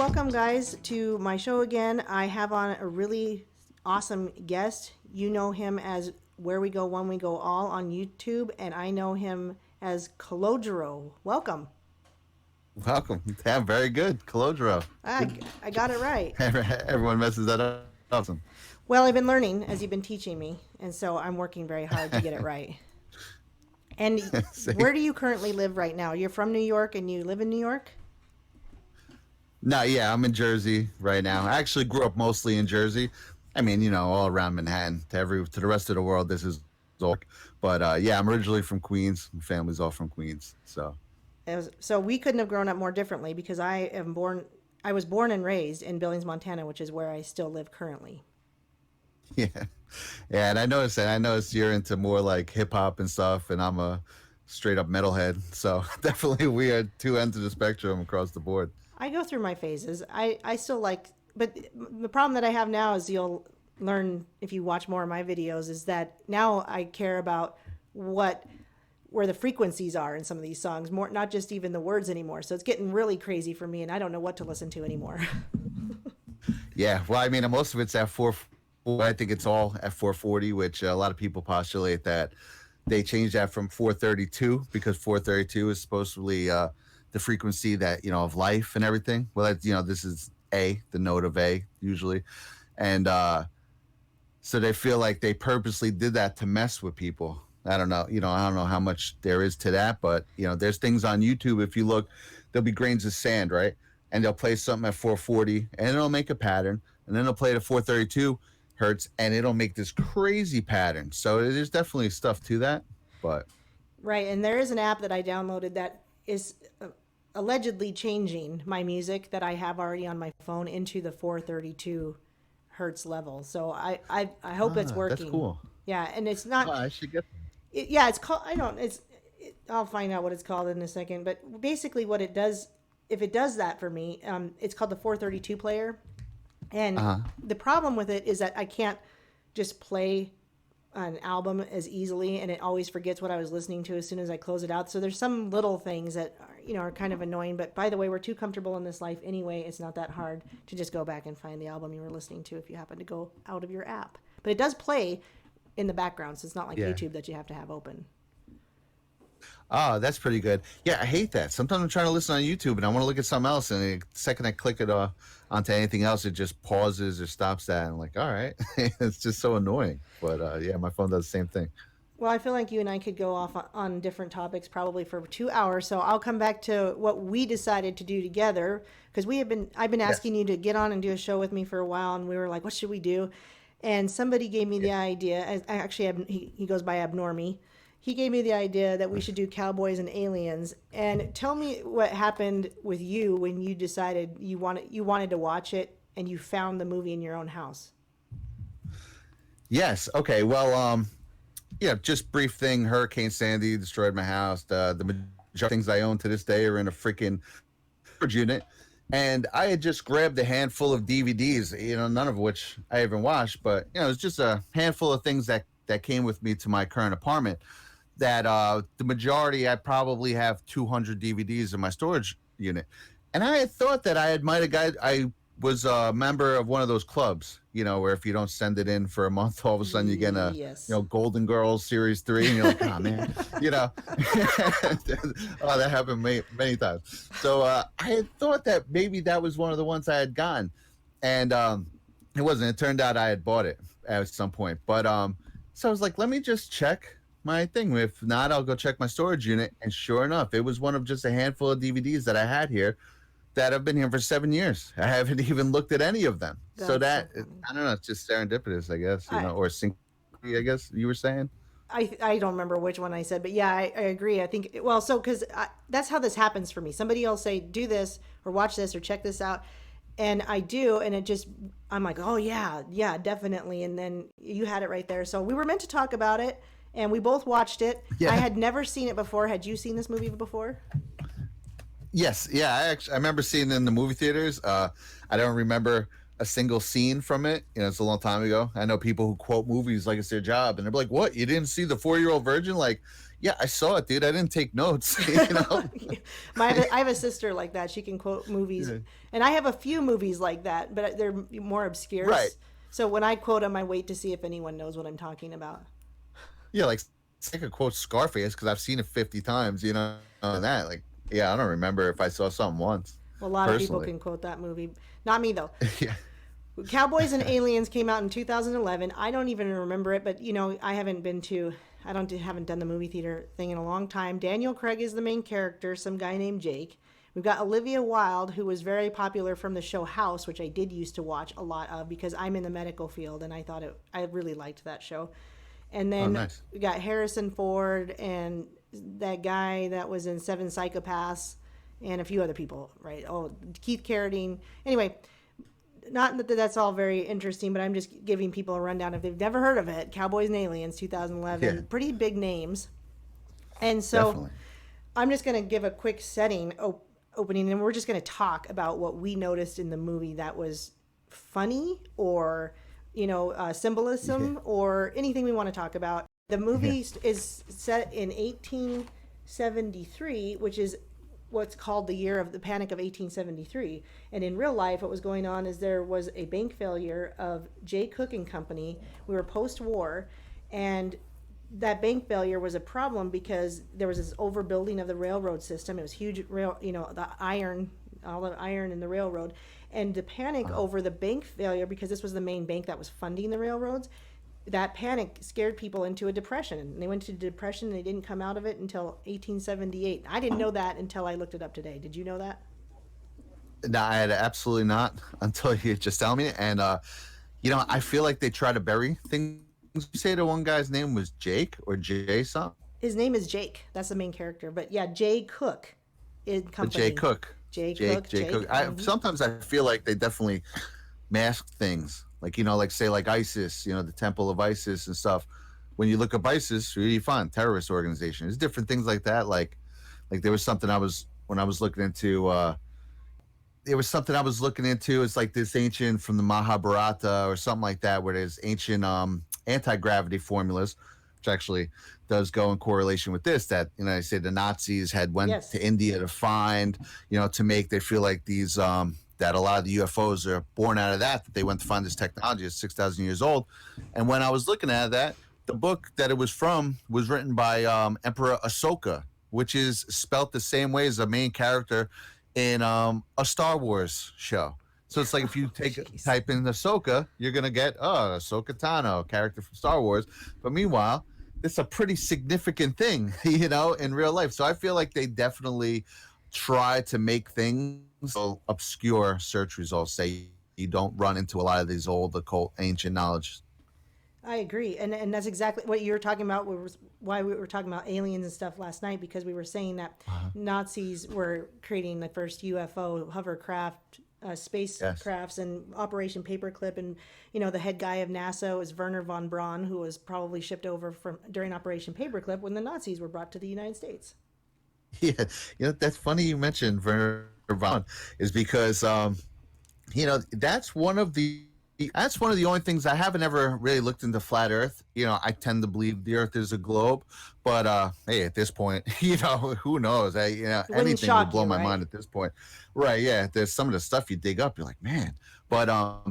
welcome guys to my show again. I have on a really awesome guest. You know him as Where We Go When We Go All on YouTube, and I know him as Calogero. Welcome. Welcome. Yeah, very good. Calodro. I got it right. Everyone messes that up. Awesome. Well, I've been learning as you've been teaching me, and so I'm working very hard to get it right. And where do you currently live right now? You're from New York and you live in New York? No, yeah, I'm in Jersey right now. I actually grew up mostly in Jersey. I mean, all around Manhattan. To the rest of the world, this is all. But yeah, I'm originally from Queens. My family's all from Queens. So we couldn't have grown up more differently because I was born and raised in Billings, Montana, which is where I still live currently. Yeah. Yeah, and I noticed that. I noticed you're into more like hip hop and stuff, and I'm a straight up metalhead. So definitely we are two ends of the spectrum across the board. I go through my phases. I still like, but the problem that I have now is you'll learn if you watch more of my videos is that now I care about where the frequencies are in some of these songs, more not just even the words anymore. So it's getting really crazy for me, and I don't know what to listen to anymore. Yeah, well, I mean, most of it's at 4. I think it's all at 440, which a lot of people postulate that they changed that from 432 because 432 is supposedly the frequency that of life and everything. Well, that's, this is A, the note of A usually, and so they feel like they purposely did that to mess with people. I don't know, I don't know how much there is to that, but there's things on YouTube. If you look, there'll be grains of sand, right? And they'll play something at 440, and it'll make a pattern, and then they'll play it at 432 hertz, and it'll make this crazy pattern. So there's definitely stuff to that, but Right, and there is an app that I downloaded that is allegedly changing my music that I have already on my phone into the 432 hertz level. So I hope it's working. That's cool. Yeah, and it's not. Oh, I should get them. Yeah, it's called. I don't. I'll find out what it's called in a second. But basically, what it does, if it does that for me, it's called the 432 player. And the problem with it is that I can't just play an album as easily, and it always forgets what I was listening to as soon as I close it out. So there's some little things that are kind of annoying. But by the way, we're too comfortable in this life anyway. It's not that hard to just go back and find the album you were listening to if you happen to go out of your app. But it does play in the background, so it's not like YouTube that you have to have open. Oh, that's pretty good. Yeah, I hate that. Sometimes I'm trying to listen on YouTube and I want to look at something else, and the second I click it onto anything else, it just pauses or stops that. And I'm like, all right, it's just so annoying. But yeah, my phone does the same thing. Well, I feel like you and I could go off on different topics probably for 2 hours. So I'll come back to what we decided to do together because I've been asking you to get on and do a show with me for a while, and we were like, what should we do? And somebody gave me the idea. Actually, he goes by Abnormy. He gave me the idea that we should do Cowboys and Aliens. And tell me what happened with you when you decided you wanted to watch it and you found the movie in your own house. Yes. Okay. Well, yeah, just brief thing. Hurricane Sandy destroyed my house. The majority of things I own to this day are in a freaking storage unit. And I had just grabbed a handful of DVDs, none of which I even watched, but it was just a handful of things that came with me to my current apartment. That the majority, I probably have 200 DVDs in my storage unit, and I had thought that I was a member of one of those clubs, where if you don't send it in for a month, all of a sudden you get a Golden Girls Series 3, and you're like, oh man, oh, that happened many times. So I had thought that maybe that was one of the ones I had gotten, and it wasn't. It turned out I had bought it at some point, but so I was like, let me just check my thing. If not, I'll go check my storage unit. And sure enough, it was one of just a handful of DVDs that I had here that have been here for 7 years. I haven't even looked at any of them. So I don't know, it's just serendipitous, I guess, or synchrony, I guess you were saying. I don't remember which one I said, but yeah, I agree. I think, because that's how this happens for me. Somebody will say, do this or watch this or check this out. And I do, and I'm like, oh yeah, definitely. And then you had it right there. So we were meant to talk about it, and we both watched it. Yeah. I had never seen it before. Had you seen this movie before? Yes. Yeah. I remember seeing it in the movie theaters. I don't remember a single scene from it. It's a long time ago. I know people who quote movies like it's their job, and they're like, what? You didn't see the 4-year-old virgin? Like, Yeah, I saw it, dude. I didn't take notes. You know. I have a sister like that. She can quote movies, Yeah. and I have a few movies like that, but they're more obscure. Right. So when I quote them, I wait to see if anyone knows what I'm talking about. Yeah, like I could quote Scarface because I've seen it 50 times. You know, and that like, yeah, I don't remember if I saw something once Well, a lot of people personally. can quote that movie. Not me though. Yeah. Cowboys and Aliens came out in 2011. I don't even remember it, but I haven't been to haven't done the movie theater thing in a long time. Daniel Craig is the main character, some guy named Jake. We've got Olivia Wilde, who was very popular from the show House, which I did used to watch a lot of because I'm in the medical field and I really liked that show. And Oh, then nice. we got Harrison Ford and that guy that was in Seven Psychopaths and a few other people, right? Oh, Keith Carradine. Anyway, not that that's all very interesting, but I'm just giving people a rundown if they've never heard of it. Cowboys and Aliens, 2011, Yeah, pretty big names. And so definitely. I'm just going to give a quick opening, and we're just going to talk about what we noticed in the movie that was funny or, Yeah. symbolism or anything we want to talk about. The Yeah. movie is set in 1873, which is what's called the year of the Panic of 1873. And in real life, what was going on is there was a bank failure of J. Cook and Company. We were post-war, and that bank failure was a problem because there was this overbuilding of the railroad system. It was huge the iron, all the iron in the railroad, and the panic over the bank failure because this was the main bank that was funding the railroads. That panic scared people into a depression, and they went into depression and they didn't come out of it until 1878. I didn't know that until I looked it up today. Did you know that? No, I had absolutely not until you just tell me. And I feel like they try to bury things. You say the one guy's name was Jake or Jay something? His name is Jake. That's the main character. But yeah, Jay Cook in Jay Company. Cook. Jay Cook. Jay Cook. Sometimes I feel like they definitely mask things. Like, like say like ISIS, the Temple of ISIS and stuff. When you look up ISIS, who do you find? Terrorist organization. There's different things like that. Like there was something when I was looking into there was something I was looking into. It's like this ancient from the Mahabharata or something like that, where there's ancient anti-gravity formulas, which actually does go in correlation with this. That I say the Nazis had went Yes. to India to find, to make they feel like these that a lot of the UFOs are born out of that they went to find this technology is 6,000 years old. And when I was looking at that, the book that it was from was written by Emperor Ahsoka, which is spelt the same way as the main character in a Star Wars show. So it's like if you type in Ahsoka, you're gonna get Ahsoka Tano, character from Star Wars. But meanwhile, it's a pretty significant thing, in real life. So I feel like they definitely try to make things so obscure search results say you don't run into a lot of these old occult ancient knowledge. I agree, and that's exactly what you were talking about. Why we were talking about aliens and stuff last night because we were saying that Nazis were creating the first UFO hovercraft, spacecrafts, and Operation Paperclip, and the head guy of NASA was Werner von Braun, who was probably shipped over from during Operation Paperclip when the Nazis were brought to the United States. Yeah, that's funny you mentioned Werner von is because that's one of the only things I haven't ever really looked into flat Earth. I tend to believe the Earth is a globe, but hey, at this point, who knows? Anything would blow my mind at this point, right? Yeah, there's some of the stuff you dig up, you're like, man. But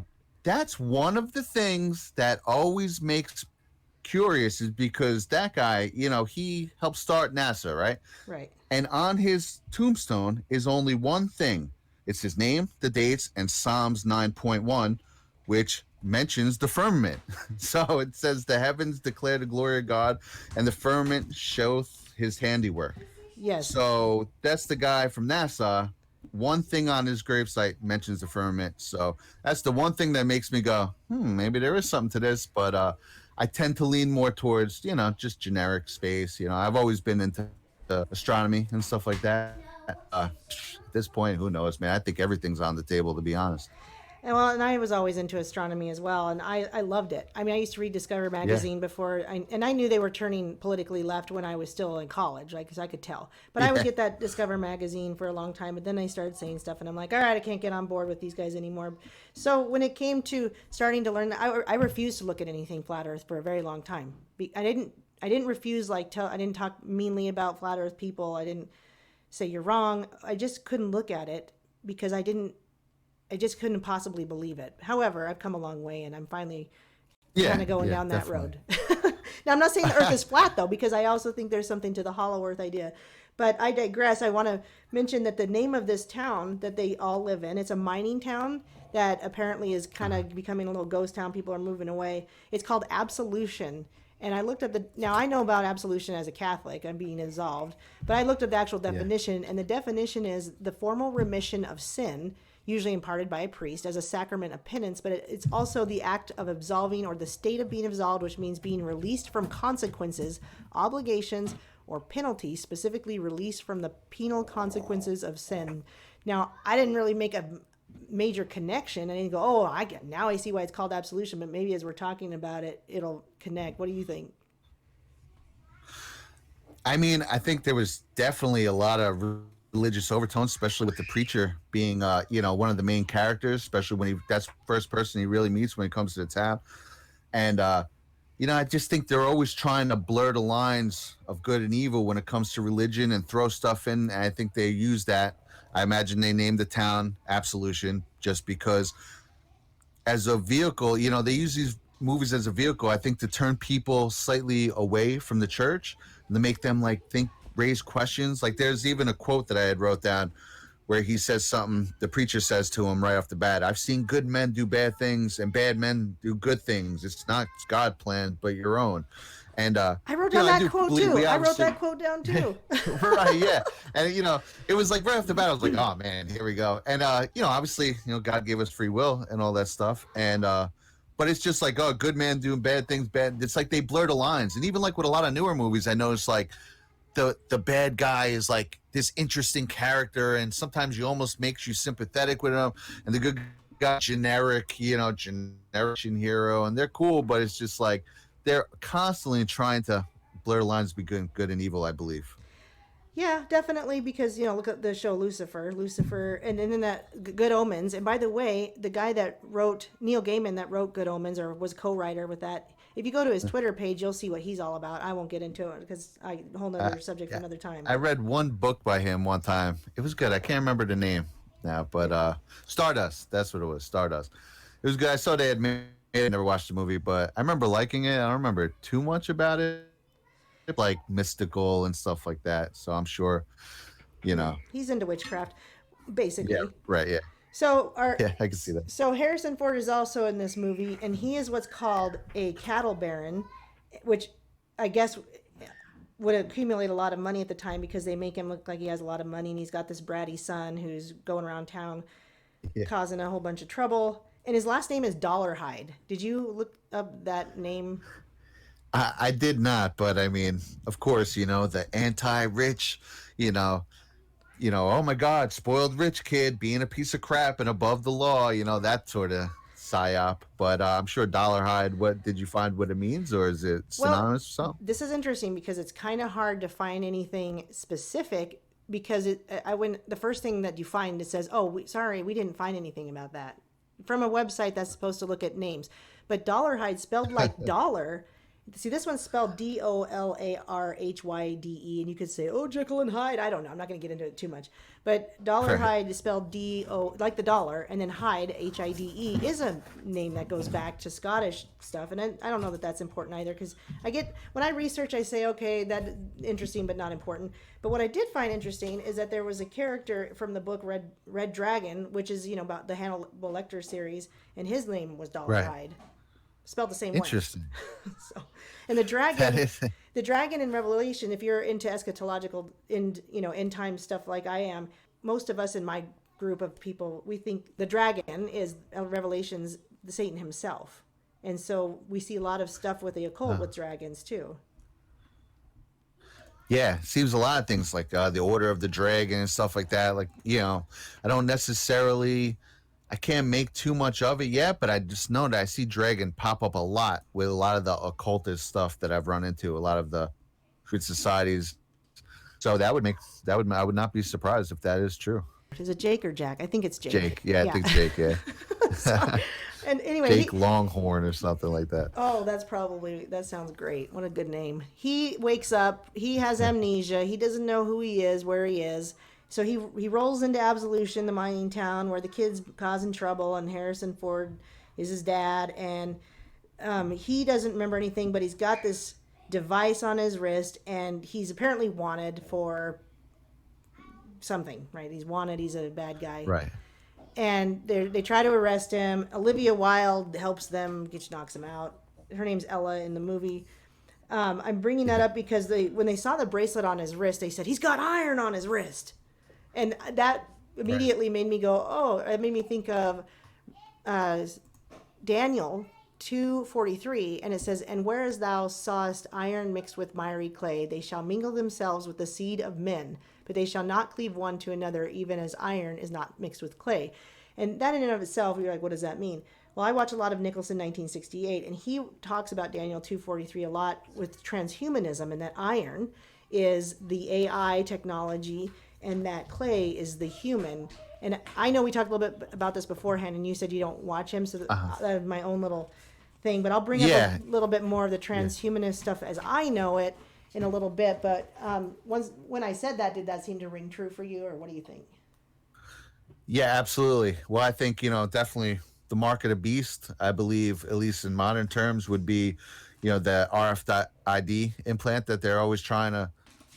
that's one of the things that always makes curious is because that guy, he helped start NASA, right? Right. And on his tombstone is only one thing. It's his name, the dates, and Psalms 9.1, which mentions the firmament. So it says, the heavens declare the glory of God, and the firmament showeth his handiwork. Yes. So that's the guy from NASA. One thing on his gravesite mentions the firmament. So that's the one thing that makes me go, maybe there is something to this. But I tend to lean more towards, just generic space. I've always been into astronomy and stuff like that. At this point, who knows, man? I think everything's on the table, to be honest. And I was always into astronomy as well, and I loved it. I mean, I used to read Discover magazine and I knew they were turning politically left when I was still in college, like, because I could tell. But I would get that Discover magazine for a long time, but then they started saying stuff, and I'm like, all right, I can't get on board with these guys anymore. So when it came to starting to learn, I refused to look at anything flat Earth for a very long time. I I didn't refuse, like, I didn't talk meanly about flat earth people. I didn't say you're wrong. I just couldn't look at it because I just couldn't possibly believe it. However, I've come a long way and I'm finally kind of going down that road. Now, I'm not saying the earth is flat though, because I also think there's something to the hollow earth idea. But I digress. I want to mention that the name of this town that they all live in, it's a mining town that apparently is kind of becoming a little ghost town. People are moving away. It's called Absolution. And I looked at now I know about absolution as a Catholic, I'm being absolved, but I looked at the actual definition, and the definition is the formal remission of sin, usually imparted by a priest as a sacrament of penance, but it's also the act of absolving or the state of being absolved, which means being released from consequences, obligations, or penalties, specifically released from the penal consequences of sin. Now, I didn't really make a major connection. I didn't go, oh, now I see why it's called absolution, but maybe as we're talking about it, it'll connect. What do you think? I mean, I think there was definitely a lot of religious overtones, especially with the preacher being, one of the main characters, especially when that's first person he really meets when he comes to the town. And, I just think they're always trying to blur the lines of good and evil when it comes to religion and throw stuff in. And I think they use that. I imagine they named the town Absolution just because as a vehicle, they use these movies as a vehicle, I think, to turn people slightly away from the church and to make them raise questions. Like there's even a quote that I had wrote down where he says something, the preacher says to him right off the bat, I've seen good men do bad things and bad men do good things. It's not God's plan, but your own. And I wrote down that quote too. I wrote that quote down too. Right, yeah. And it was like right off the bat, I was like, oh man, here we go. And obviously, God gave us free will and all that stuff. And but it's just like, oh, good man doing bad things, bad. It's like they blur the lines. And even like with a lot of newer movies, I noticed like the bad guy is like this interesting character, and sometimes he almost makes you sympathetic with him. And the good guy, generic hero, and they're cool, but it's just like they're constantly trying to blur lines between good and evil, I believe. Yeah, definitely, because look at the show Lucifer, and then that Good Omens. And by the way, the guy that wrote, Neil Gaiman, that wrote Good Omens or was co-writer with that, if you go to his Twitter page, you'll see what he's all about. I won't get into it because a whole nother subject for another time. I read one book by him one time. It was good. I can't remember the name now, but Stardust. That's what it was. Stardust. It was good. I saw they had made it. I never watched the movie, but I remember liking it. I don't remember too much about it, like mystical and stuff like that. So I'm sure, he's into witchcraft, basically. Yeah. Right. Yeah. So I can see that. So Harrison Ford is also in this movie, and he is what's called a cattle baron, which I guess would accumulate a lot of money at the time because they make him look like he has a lot of money, and he's got this bratty son who's going around town causing a whole bunch of trouble. And his last name is Dollarhide. Did you look up that name? I did not, but I mean, of course, the anti-rich, oh my God, spoiled rich kid being a piece of crap and above the law, that sort of psyop. But I'm sure Dollarhide, what did you find what it means, or is it synonymous or something? This is interesting because it's kind of hard to find anything specific because the first thing that you find, it says, oh, sorry, we didn't find anything about that from a website that's supposed to look at names. But Dollarhide, spelled like dollar. See, this one's spelled Dollarhyde, and you could say, oh, Jekyll and Hyde. I don't know. I'm not going to get into it too much. But Dollarhide is spelled D-O, like the dollar, and then Hyde, H-I-D-E, is a name that goes back to Scottish stuff. And I don't know that that's important either, because when I research, I say, okay, that's interesting but not important. But what I did find interesting is that there was a character from the book Red Dragon, which is, about the Hannibal Lecter series, and his name was Dollarhide. Right. Spelled the same way. Interesting. And the dragon in Revelation, if you're into eschatological end time stuff like I am, most of us in my group of people, we think the dragon is Revelation's the Satan himself. And so we see a lot of stuff with the occult with dragons too. Yeah, seems a lot of things like the Order of the Dragon and stuff like that. Like, I don't necessarily, I can't make too much of it yet, but I just know that I see dragon pop up a lot with a lot of the occultist stuff that I've run into, a lot of the secret societies. So I would not be surprised if that is true. Is it Jake or Jack? I think it's Jake. Jake, yeah. I think Jake, yeah. So, and anyway, Jake Longhorn or something like that. oh, that sounds great. What a good name. He wakes up, he has amnesia, he doesn't know who he is, where he is. So he rolls into Absolution, the mining town where the kid's causing trouble, and Harrison Ford is his dad, and he doesn't remember anything, but he's got this device on his wrist, and he's apparently wanted for something, right? He's wanted, he's a bad guy. Right. And they try to arrest him. Olivia Wilde helps them, she knocks him out. Her name's Ella in the movie. I'm bringing that up because when they saw the bracelet on his wrist, they said, he's got iron on his wrist. And that immediately made me go, oh, it made me think of Daniel 2:43, and it says, and whereas thou sawest iron mixed with miry clay, they shall mingle themselves with the seed of men, but they shall not cleave one to another, even as iron is not mixed with clay. And that in and of itself, you're like, what does that mean? Well, I watch a lot of Nicholson 1968, and he talks about Daniel 2:43 a lot with transhumanism, and that iron is the AI technology, and that clay is the human. And I know we talked a little bit about this beforehand, and you said you don't watch him, so that was my own little thing. But I'll bring up a little bit more of the transhumanist stuff as I know it in a little bit. But when I said that, did that seem to ring true for you, or what do you think? Yeah, absolutely. Well, I think, definitely the mark of the beast, I believe, at least in modern terms, would be, the RFID implant that they're always trying to,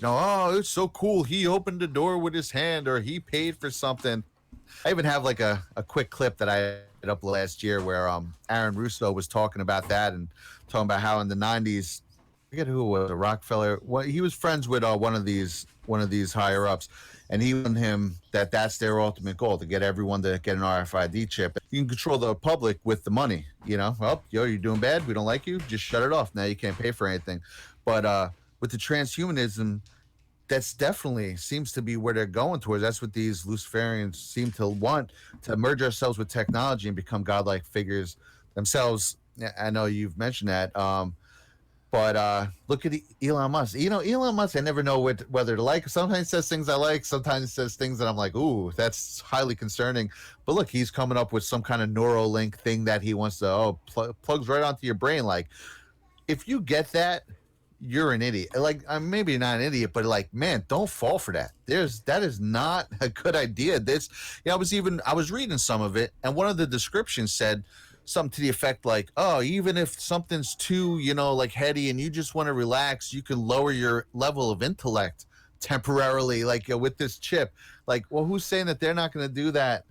oh, it's so cool. He opened the door with his hand, or he paid for something. I even have like a quick clip that I put up last year where Aaron Russo was talking about that and talking about how in the 90s, I forget who it was, a Rockefeller. He was friends with one of these higher ups, and he told him that that's their ultimate goal, to get everyone to get an RFID chip. You can control the public with the money. Well, you're doing bad. We don't like you. Just shut it off. Now you can't pay for anything. But with the transhumanism, that's definitely seems to be where they're going towards. That's what these Luciferians seem to want, to merge ourselves with technology and become godlike figures themselves. I know you've mentioned that. But look at Elon Musk. Elon Musk, I never know whether to like. Sometimes he says things I like. Sometimes he says things that I'm like, ooh, that's highly concerning. But look, he's coming up with some kind of Neuralink thing that he wants to, plugs right onto your brain. Like, if you get that, you're an idiot. Like, I'm maybe not an idiot, but like, man, don't fall for that. That is not a good idea. I was reading some of it, and one of the descriptions said something to the effect like, oh, even if something's too, like heady and you just want to relax, you can lower your level of intellect temporarily, like with this chip. Like, well, who's saying that they're not going to do that?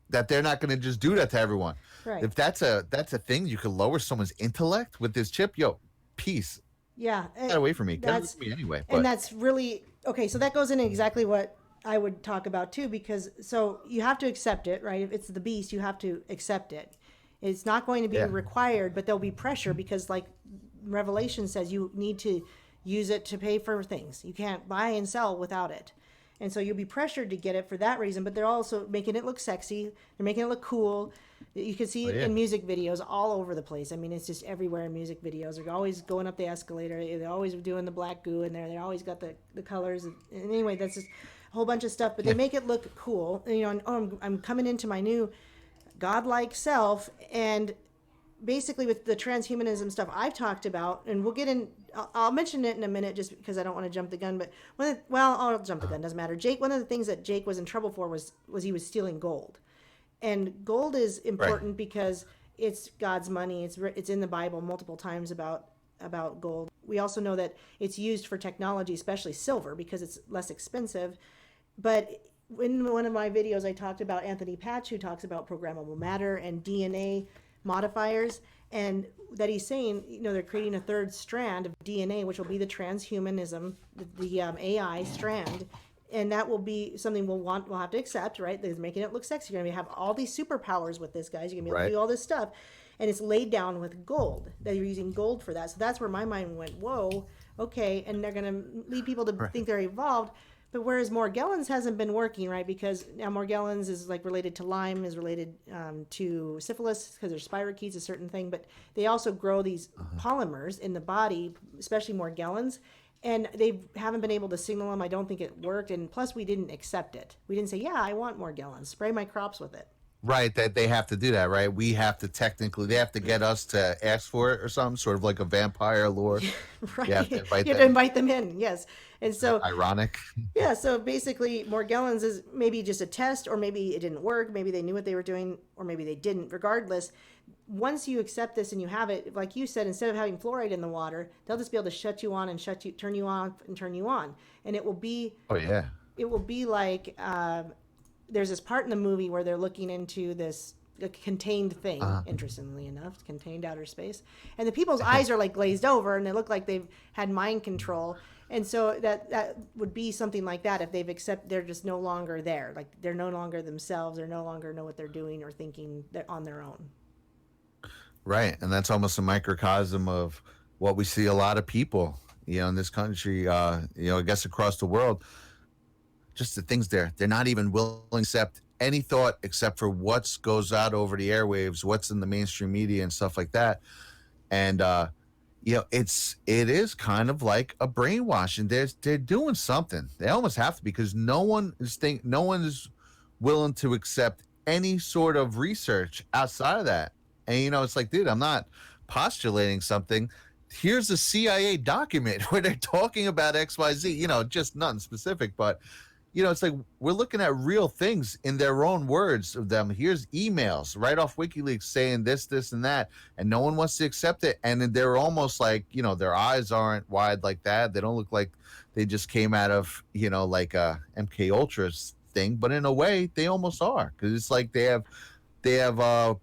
That they're not going to just do that to everyone? Right. If that's a thing, you can lower someone's intellect with this chip. Yo, peace. Yeah. Get away from me. Get away from me anyway. And that's really, okay, so that goes into exactly what I would talk about too, because so you have to accept it, right? If it's the beast, you have to accept it. It's not going to be required, but there'll be pressure because, like Revelation says, you need to use it to pay for things. You can't buy and sell without it. And so you'll be pressured to get it for that reason, but they're also making it look sexy. They're making it look cool. You can see it in music videos all over the place. I mean, it's just everywhere in music videos. They're always going up the escalator. They're always doing the black goo in there. They always got the colors. And anyway, that's just a whole bunch of stuff, but they make it look cool. And, I'm coming into my new godlike self. And basically with the transhumanism stuff I've talked about, and we'll get in, I'll mention it in a minute just because I don't want to jump the gun, but I'll jump the gun, doesn't matter. One of the things that Jake was in trouble for was he was stealing gold. And gold is important because it's God's money. It's in the Bible multiple times about gold. We also know that it's used for technology, especially silver, because it's less expensive. But in one of my videos, I talked about Anthony Patch, who talks about programmable matter and DNA modifiers, and that he's saying, they're creating a third strand of DNA, which will be the transhumanism, the AI strand. And that will be something we'll have to accept, right? They're making it look sexy. You're going to have all these superpowers with this, guys. You're going to be able to do all this stuff. And it's laid down with gold, that you're using gold for that. So that's where my mind went, whoa, okay. And they're going to lead people to think they're evolved. But whereas Morgellons hasn't been working, right? Because now Morgellons is like related to Lyme, is related to syphilis, because there's spirochetes, a certain thing. But they also grow these polymers in the body, especially Morgellons. And they haven't been able to signal them. I don't think it worked. And plus, we didn't accept it. We didn't say, yeah, I want Morgellons. Spray my crops with it. Right, that they have to do that, right? We have to technically, they have to get us to ask for it or something, sort of like a vampire lore. You have to Right. invite You have to them. invite them in, yes. And so, Ironic. yeah, so basically, Morgellons is maybe just a test, or maybe it didn't work. Maybe they knew what they were doing, or maybe they didn't. Regardless, once you accept this and you have it, like you said, instead of having fluoride in the water, they'll just be able to shut you on and turn you off and turn you on, and Oh yeah. it will be like there's this part in the movie where they're looking into this a contained thing, interestingly enough, contained outer space, and the people's eyes are like glazed over, and they look like they've had mind control. And so that would be something like that if they've accept they're just no longer there, like they're no longer themselves, they're no longer know what they're doing or thinking on their own. Right, and that's almost a microcosm of what we see a lot of people, in this country, I guess across the world. Just the things they're not even willing to accept any thought except for what goes out over the airwaves, what's in the mainstream media and stuff like that. And it is kind of like a brainwashing. They're doing something. They almost have to, because no one is willing to accept any sort of research outside of that. And it's like, dude, I'm not postulating something. Here's a CIA document where they're talking about XYZ, just nothing specific, but it's like we're looking at real things in their own words of them. Here's emails right off WikiLeaks saying this, and that, and no one wants to accept it. And they're almost like, their eyes aren't wide like that. They don't look like they just came out of, like a MK Ultra's thing, but in a way they almost are, because it's like they have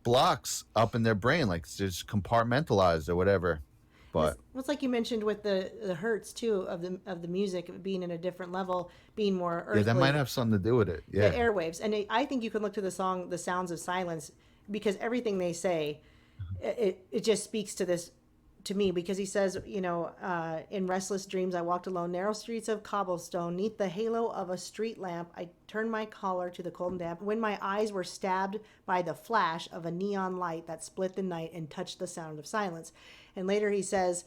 blocks up in their brain, like it's just compartmentalized or whatever. But It's like you mentioned with the hertz too of the music being in a different level, being more yeah, that might earthly. have something to do with it. The Yeah. airwaves, and I think you can look to the song "The Sounds of Silence" because everything they say, it just speaks to this to me, because he says, in restless dreams I walked alone, narrow streets of cobblestone, neath the halo of a street lamp. I turned my collar to the cold and damp, when my eyes were stabbed by the flash of a neon light that split the night and touched the sound of silence. And later he says,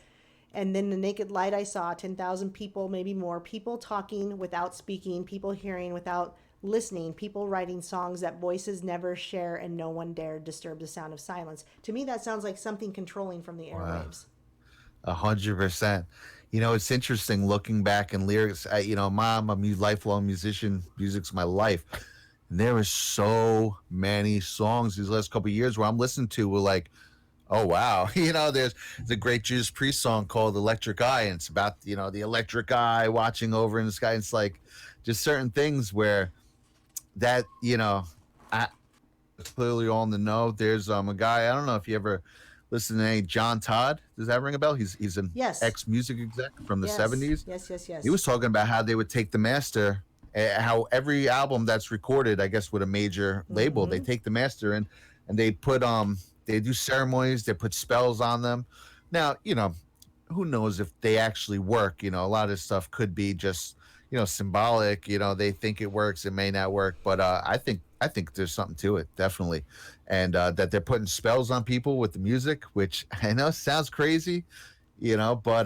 and then the naked light I saw 10,000 people, maybe more, people talking without speaking, people hearing without listening, people writing songs that voices never share, and no one dared disturb the sound of silence. To me, that sounds like something controlling from the airwaves. 100%. It's interesting looking back in lyrics. I'm a lifelong musician. Music's my life. And there are so many songs these last couple of years where I'm listening to, we're like, oh wow. There's the great Judas Priest song called Electric Eye, and it's about the electric eye watching over in the sky. It's like just certain things where that I clearly all in the know. There's a guy, I don't know if you ever listen to any John Todd. Does that ring a bell? He's an Yes. ex music exec from the Yes. 70s. Yes. He was talking about how they would take the master, how every album that's recorded, I guess with a major label, they take the master and they put they do ceremonies, they put spells on them. Now, who knows if they actually work. A lot of this stuff could be just symbolic. They think it works, it may not work, but I think there's something to it, definitely. And that they're putting spells on people with the music, which I know sounds crazy, but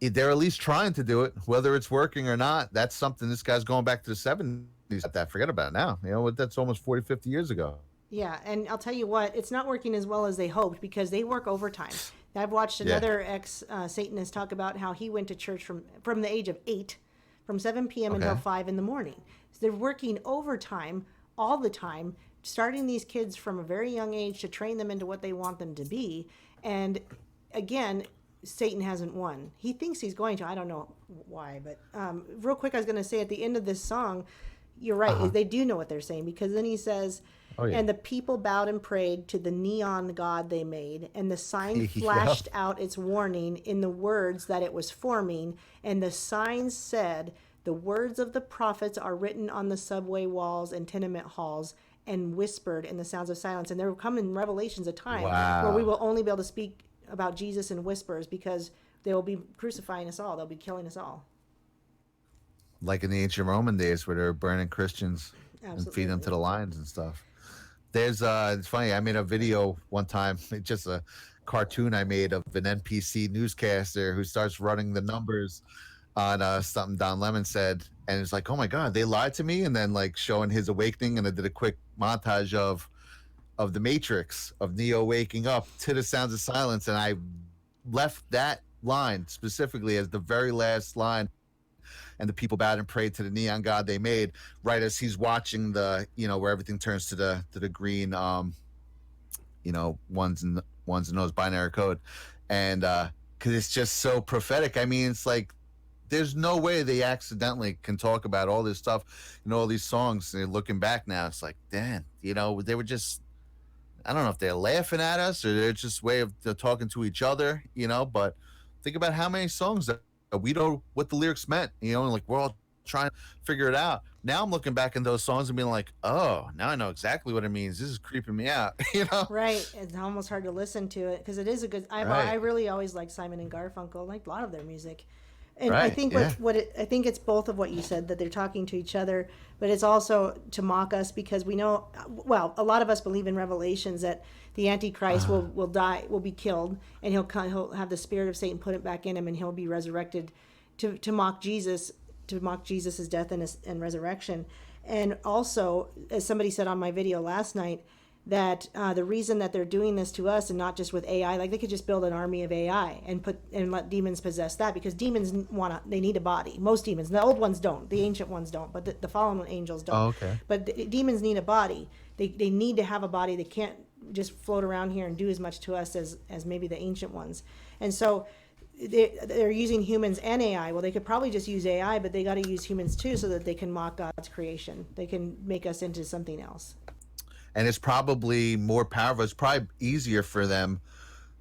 they're at least trying to do it. Whether it's working or not, that's something. This guy's going back to the 70s. That forget about it now. That's almost 40, 50 years ago. Yeah, and I'll tell you what, it's not working as well as they hoped, because they work overtime. I've watched another ex Satanist talk about how he went to church from the age of 8, from 7 p.m. until 5 in the morning. So they're working overtime all the time, starting these kids from a very young age to train them into what they want them to be. And again, Satan hasn't won. He thinks he's going to. I don't know why, but real quick, I was going to say at the end of this song, you're right. They do know what they're saying, because then he says, and the people bowed and prayed to the neon god they made, and the sign flashed out its warning in the words that it was forming, and the sign said, the words of the prophets are written on the subway walls and tenement halls, and whispered in the sounds of silence. And there will come in Revelations a time where we will only be able to speak about Jesus in whispers, because they will be crucifying us all. They'll be killing us all. Like in the ancient Roman days where they're burning Christians and feeding them to the lions and stuff. There's it's funny, I made a video one time, it's just a cartoon I made of an NPC newscaster who starts running the numbers on something Don Lemon said, and it's like, oh my god, they lied to me, and then like showing his awakening, and I did a quick montage of the Matrix, of Neo waking up to the sounds of silence, and I left that line specifically as the very last line, and the people bowed and prayed to the neon god they made, right as he's watching the, where everything turns to the green, ones and those binary code, and because it's just so prophetic. I mean, it's like there's no way they accidentally can talk about all this stuff, all these songs. And looking back now, it's like, damn, they were just, I don't know if they're laughing at us or they're just way of talking to each other, but think about how many songs that we know what the lyrics meant, and like we're all trying to figure it out. Now I'm looking back in those songs and being like, oh, now I know exactly what it means. This is creeping me out, Right. It's almost hard to listen to it because it is a good, I Right. really always liked Simon and Garfunkel, like a lot of their music. And I Right. think Yeah. I think it's both of what you said, that they're talking to each other, but it's also to mock us because we know, well, a lot of us believe in Revelations that the Antichrist will die, will be killed, and he'll have the spirit of Satan put it back in him, and he'll be resurrected to mock Jesus, to mock Jesus's death and resurrection. And also, as somebody said on my video last night, that the reason that they're doing this to us and not just with AI, like they could just build an army of AI and let demons possess that, because demons they need a body. Most demons, the old ones don't, the ancient ones don't, but the fallen angels don't. Oh, okay. But demons need a body. They need to have a body. They can't just float around here and do as much to us as maybe the ancient ones. And so they're using humans and AI. Well, they could probably just use AI, but they got to use humans too, so that they can mock God's creation. They can make us into something else. And it's probably more powerful. It's probably easier for them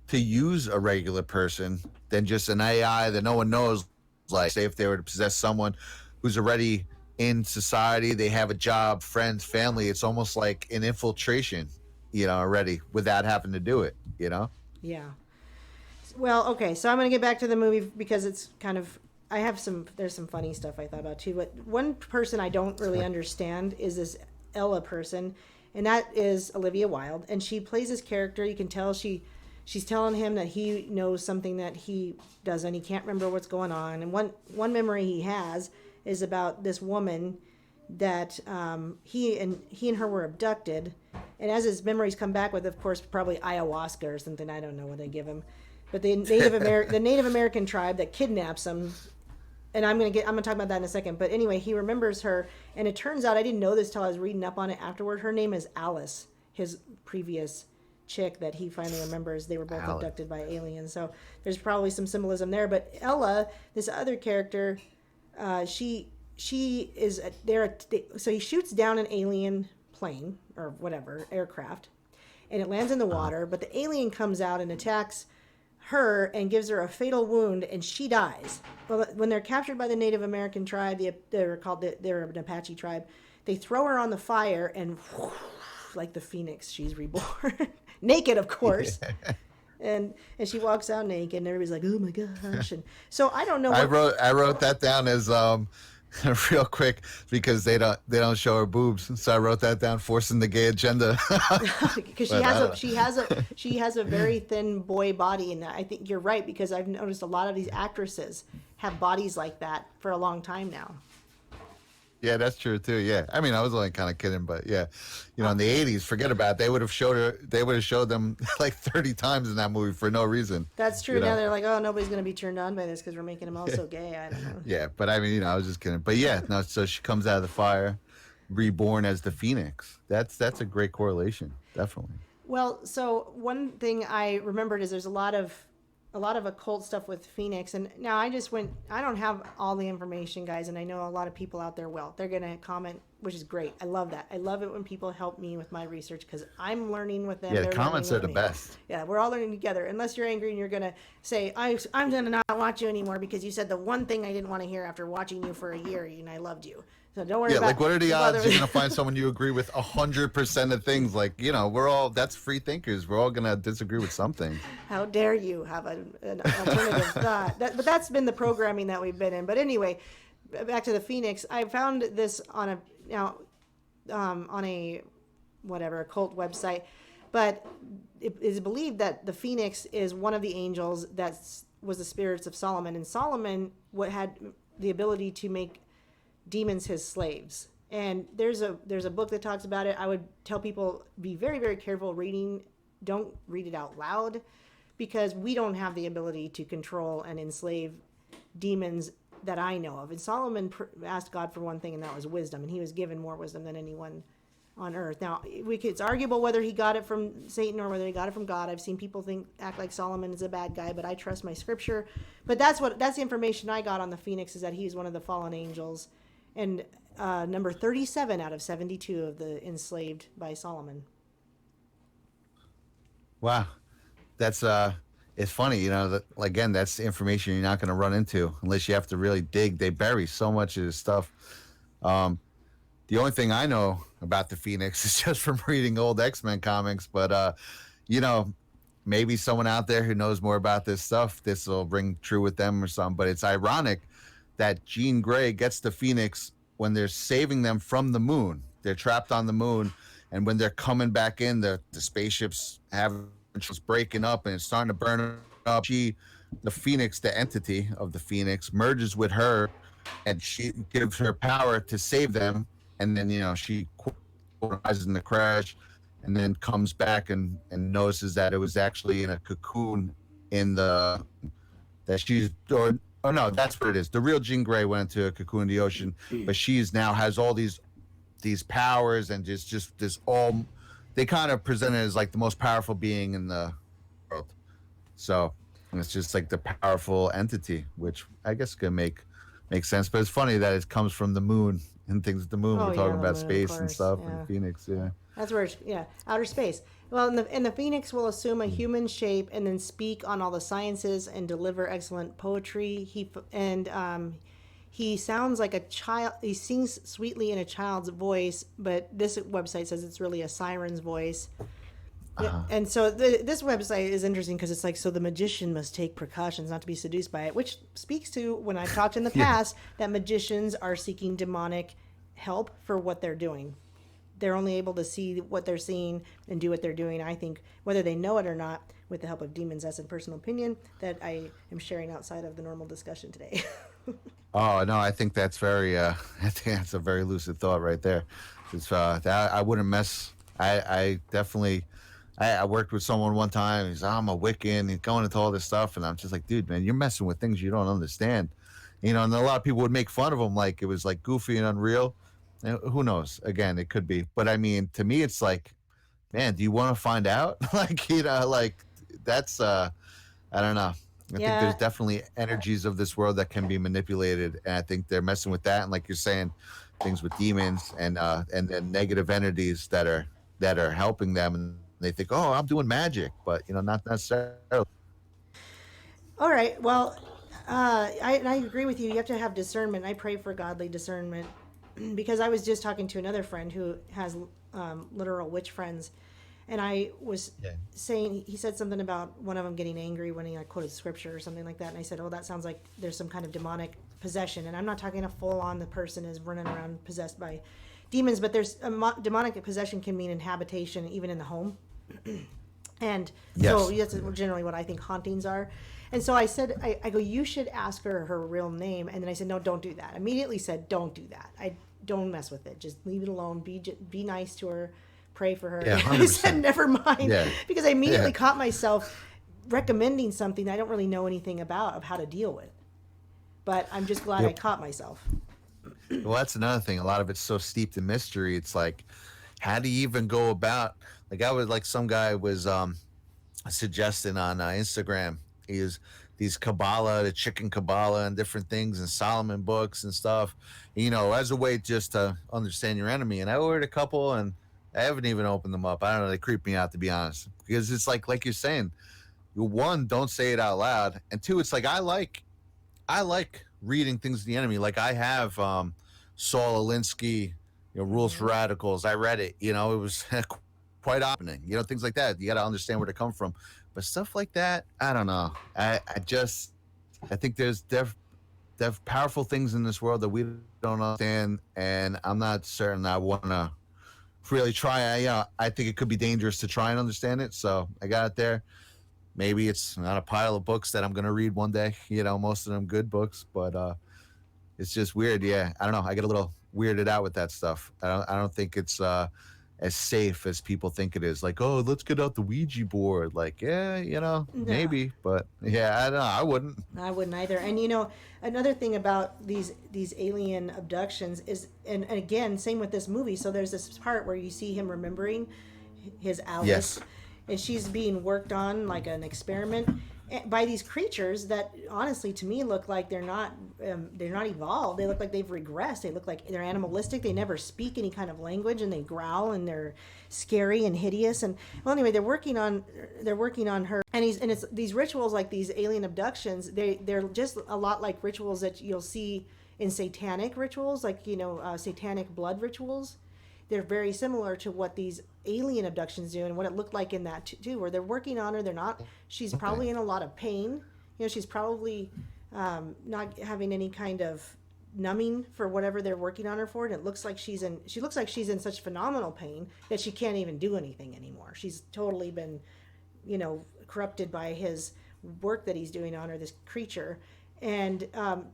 to use a regular person than just an AI that no one knows. Like, say if they were to possess someone who's already in society, they have a job, friends, family. It's almost like an infiltration, already without having to do it, Yeah. Well, okay, so I'm going to get back to the movie because it's kind of, there's some funny stuff I thought about too, but one person I don't really understand is this Ella person, and that is Olivia Wilde, and she plays this character. You can tell she's telling him that he knows something that he doesn't. He can't remember what's going on, and one memory he has is about this woman that he and her were abducted, and as his memories come back with, of course, probably ayahuasca or something, I don't know what they give him, but the Native American tribe that kidnaps him. And I'm gonna talk about that in a second. But anyway, he remembers her, and it turns out, I didn't know this till I was reading up on it afterward. Her name is Alice, his previous chick that he finally remembers. They were both abducted by aliens, so there's probably some symbolism there. But Ella, this other character, she is there. So he shoots down an alien plane or whatever aircraft, and it lands in the water. But the alien comes out and attacks her and gives her a fatal wound, and she dies. Well, when they're captured by the Native American tribe, they're an Apache tribe, they throw her on the fire, and like the phoenix, she's reborn. Naked, of course. And she walks out naked, and everybody's like, oh my gosh. And so I don't know what, I wrote that down as real quick because they don't show her boobs, so I wrote that down, forcing the gay agenda. because she has a very thin boy body, and I think you're right, because I've noticed a lot of these actresses have bodies like that for a long time now. Yeah, that's true too. Yeah, I mean, I was only kind of kidding, but yeah, in the '80s, forget about it. They would have showed them like 30 times in that movie for no reason. That's true. Now they're like, oh, nobody's gonna be turned on by this because we're making them all so gay. I don't know. Yeah, but I mean, I was just kidding. But yeah, no. So she comes out of the fire, reborn as the phoenix. That's a great correlation, definitely. Well, so one thing I remembered is there's a lot of occult stuff with Phoenix, and now I don't have all the information, guys, and I know a lot of people out there will. They're gonna comment, which is great. I love that. I love it when people help me with my research, because I'm learning with them. Yeah, the comments are the best. Yeah, we're all learning together. Unless you're angry and you're gonna say, I'm gonna not watch you anymore because you said the one thing I didn't want to hear after watching you for a year, and I loved you. So don't worry about it. Yeah, like what are the odds you're gonna find someone you agree with 100% of things? Like, that's free thinkers. We're all gonna disagree with something. How dare you have an alternative thought? But that's been the programming that we've been in. But anyway, back to the Phoenix. I found this on a cult website, but it is believed that the Phoenix is one of the angels that was the spirits of Solomon, and Solomon had the ability to make demons his slaves, And there's a book that talks about it. I would tell people be very very careful reading. Don't read it out loud, because we don't have the ability to control and enslave demons that I know of. And Solomon asked God for one thing, and that was wisdom, and he was given more wisdom than anyone on earth. Now, it's arguable whether he got it from Satan or whether he got it from God. I've seen people act like Solomon is a bad guy, but I trust my scripture. But that's the information I got on the Phoenix, is that he's one of the fallen angels, and number 37 out of 72 of the enslaved by Solomon. Wow, that's it's funny, that again, that's information you're not going to run into unless you have to really dig. They bury so much of this stuff. The only thing I know about the Phoenix is just from reading old X-Men comics, but maybe someone out there who knows more about this stuff, this will ring true with them or something. But it's ironic that Jean Grey gets the Phoenix when they're saving them from the moon. They're trapped on the moon, and when they're coming back in, the spaceships have breaking up and it's starting to burn up. The Phoenix, the entity of the Phoenix, merges with her, and she gives her power to save them. And then she rises in the crash, and then comes back and notices that it was actually in a cocoon that she's or no, that's what it is. The real Jean Grey went into a cocoon in the ocean, but she's now has all these powers, and just this all. They kind of present it as like the most powerful being in the world. So it's just like the powerful entity, which I guess can make sense. But it's funny that it comes from the moon and things at the moon. We're talking about space and stuff, and Phoenix. Yeah, that's where outer space. Well, and the Phoenix will assume a human shape and then speak on all the sciences and deliver excellent poetry. He sounds like a child. He sings sweetly in a child's voice, but this website says it's really a siren's voice. And so this website is interesting because it's like, so the magician must take precautions not to be seduced by it, which speaks to when I've talked in the past that magicians are seeking demonic help for what they're doing. They're only able to see what they're seeing and do what they're doing. I think whether they know it or not, with the help of demons. That's a personal opinion that I am sharing outside of the normal discussion today. Oh no, I think that's I think that's a very lucid thought right there. It's I wouldn't mess. I definitely. I worked with someone one time. He's, I'm a Wiccan. He's going into all this stuff, and I'm just like, dude, man, you're messing with things you don't understand. And a lot of people would make fun of him, like it was like goofy and unreal. And who knows? Again, it could be, but I mean, to me, it's like, man, do you want to find out? Like that's I don't know. I think there's definitely energies of this world that can be manipulated, and I think they're messing with that. And like you're saying, things with demons and negative entities that are helping them, and they think, oh, I'm doing magic, but not necessarily. All right. Well, I agree with you. You have to have discernment. I pray for godly discernment because I was just talking to another friend who has literal witch friends. And I was saying, he said something about one of them getting angry when he quoted scripture or something like that. And I said, oh, that sounds like there's some kind of demonic possession. And I'm not talking a full on the person is running around possessed by demons, but there's demonic possession can mean inhabitation even in the home. And so that's generally what I think hauntings are. And so I said, I go, you should ask her real name. And then I said, no, don't do that. Immediately said, don't do that. Don't mess with it. Just leave it alone. Be nice to her. Pray for her. Yeah, I said, never mind, because I immediately caught myself recommending something I don't really know anything about of how to deal with. But I'm just glad I caught myself. Well, that's another thing. A lot of it's so steeped in mystery. It's like, how do you even go about? Like I was like, some guy was suggesting on Instagram. He was these Kabbalah, the chicken Kabbalah, and different things, and Solomon books and stuff. As a way just to understand your enemy. And I ordered a couple, and I haven't even opened them up. I don't know. They creep me out, to be honest, because it's like you're saying, one, don't say it out loud, and two, it's like I like reading things of the enemy. Like I have Saul Alinsky, Rules for Radicals. I read it. It was quite opening. Things like that. You got to understand where to come from. But stuff like that, I don't know. I think there's powerful things in this world that we don't understand, and I'm not certain I want to really try. I think it could be dangerous to try and understand it. So I got it there. Maybe it's not a pile of books that I'm going to read one day, most of them good books, but it's just weird. Yeah. I don't know. I get a little weirded out with that stuff. I don't think it's as safe as people think it is. Like, oh, let's get out the Ouija board. Like, yeah, No, maybe, but yeah, I don't know. I wouldn't. I wouldn't either. And you know, another thing about these alien abductions is, and again, same with this movie. So there's this part where you see him remembering his Alice, Yes. and she's being worked on like an experiment by these creatures that honestly to me look like they're not evolved. They look like they've regressed. They look like they're animalistic. They never speak any kind of language, and they growl, and they're scary and hideous. And well, anyway, they're working on her, and it's these rituals like these alien abductions. They're just a lot like rituals that you'll see in satanic rituals, like satanic blood rituals. They're very similar to what these alien abductions do and what it looked like in that too, where they're working on her. They're not. She's Okay. probably in a lot of pain. She's probably not having any kind of numbing for whatever they're working on her for, and it looks like she looks like she's in such phenomenal pain that she can't even do anything anymore. She's totally been corrupted by his work that he's doing on her, this creature. And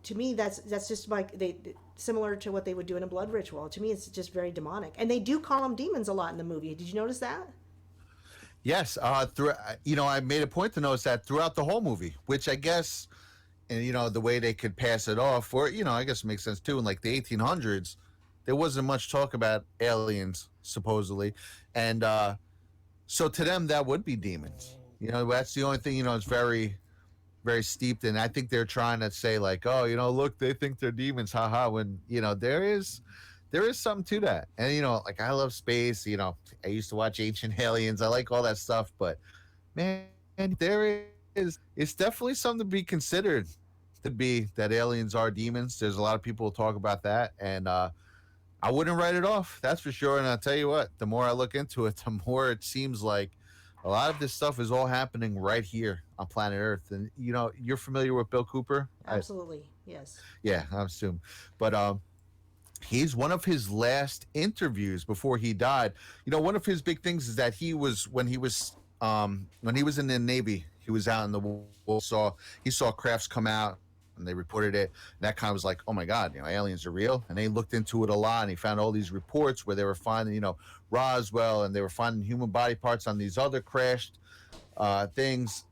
to me, that's just like they similar to what they would do in a blood ritual. To me, it's just very demonic, and they do call them demons a lot in the movie. Did you notice that? Yes. I made a point to notice that throughout the whole movie, which I guess, and the way they could pass it off, or I guess it makes sense too. In like the 1800s, there wasn't much talk about aliens supposedly, and so to them that would be demons. That's the only thing. It's very very steeped in. I think they're trying to say like, oh, look, they think they're demons, haha. When there is something to that, and like I love space. I used to watch Ancient Aliens. I like all that stuff, but man, there is it's definitely something to be considered. To be that aliens are demons. There's a lot of people who talk about that, and I wouldn't write it off. That's for sure. And I'll tell you what, the more I look into it, the more it seems like a lot of this stuff is all happening right here on planet Earth. And you're familiar with Bill Cooper? Absolutely, yes. Yeah, I assume. But he's one of his last interviews before he died. One of his big things is that when he was in the Navy, he was out in the world, he saw crafts come out, and they reported it. And that kind of was like, oh my God, aliens are real. And they looked into it a lot, and he found all these reports where they were finding, Roswell, and they were finding human body parts on these other crashed things,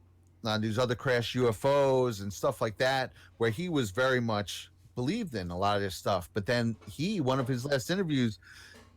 on these other crashed UFOs and stuff like that, where he was very much believed in a lot of this stuff. But then one of his last interviews,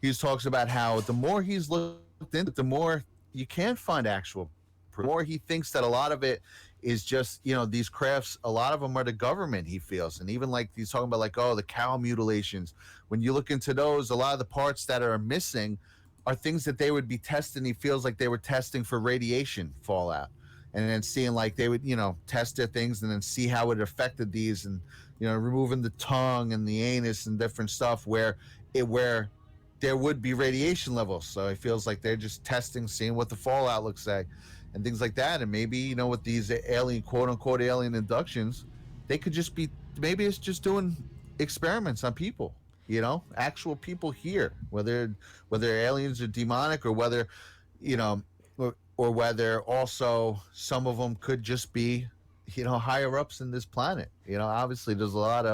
he talks about how the more he's looked into it, the more you can't find actual proof. The more he thinks that a lot of it is just, these crafts, a lot of them are the government, he feels. And even like he's talking about like, oh, the cow mutilations. When you look into those, a lot of the parts that are missing are things that they would be testing. He feels like they were testing for radiation fallout, and then seeing like they would test their things and then see how it affected these, and removing the tongue and the anus and different stuff where there would be radiation levels. So it feels like they're just testing, seeing what the fallout looks like and things like that. And maybe with these alien, quote unquote alien inductions, they could just be, maybe it's just doing experiments on people, actual people here, whether aliens are demonic, or whether you know or whether also some of them could just be higher ups in this planet. Obviously there's a lot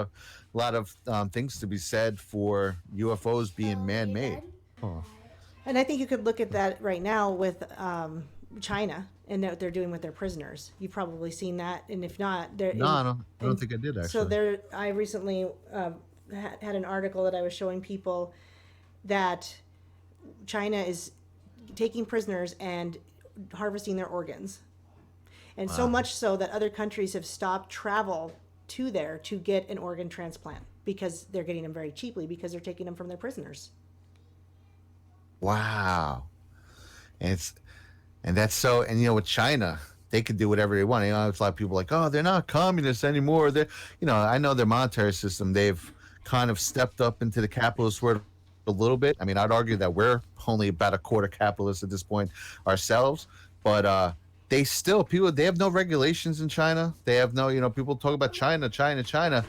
of things to be said for UFOs being man-made. Oh. And I think you could look at that right now with China and what they're doing with their prisoners. You've probably seen that, and if not, they're No, I don't think I did so actually. there. I recently had an article that I was showing people that China is taking prisoners and harvesting their organs, and so Wow. much so that other countries have stopped travel to there to get an organ transplant because they're getting them very cheaply because they're taking them from their prisoners. Wow. And it's and that's so, and with China, they could do whatever they want. It's a lot of people like, oh, they're not communists anymore. I know their monetary system, they've kind of stepped up into the capitalist world a little bit. I mean, I'd argue that we're only about a quarter capitalist at this point ourselves, but they have no regulations in China. They have no, people talk about China, China, China.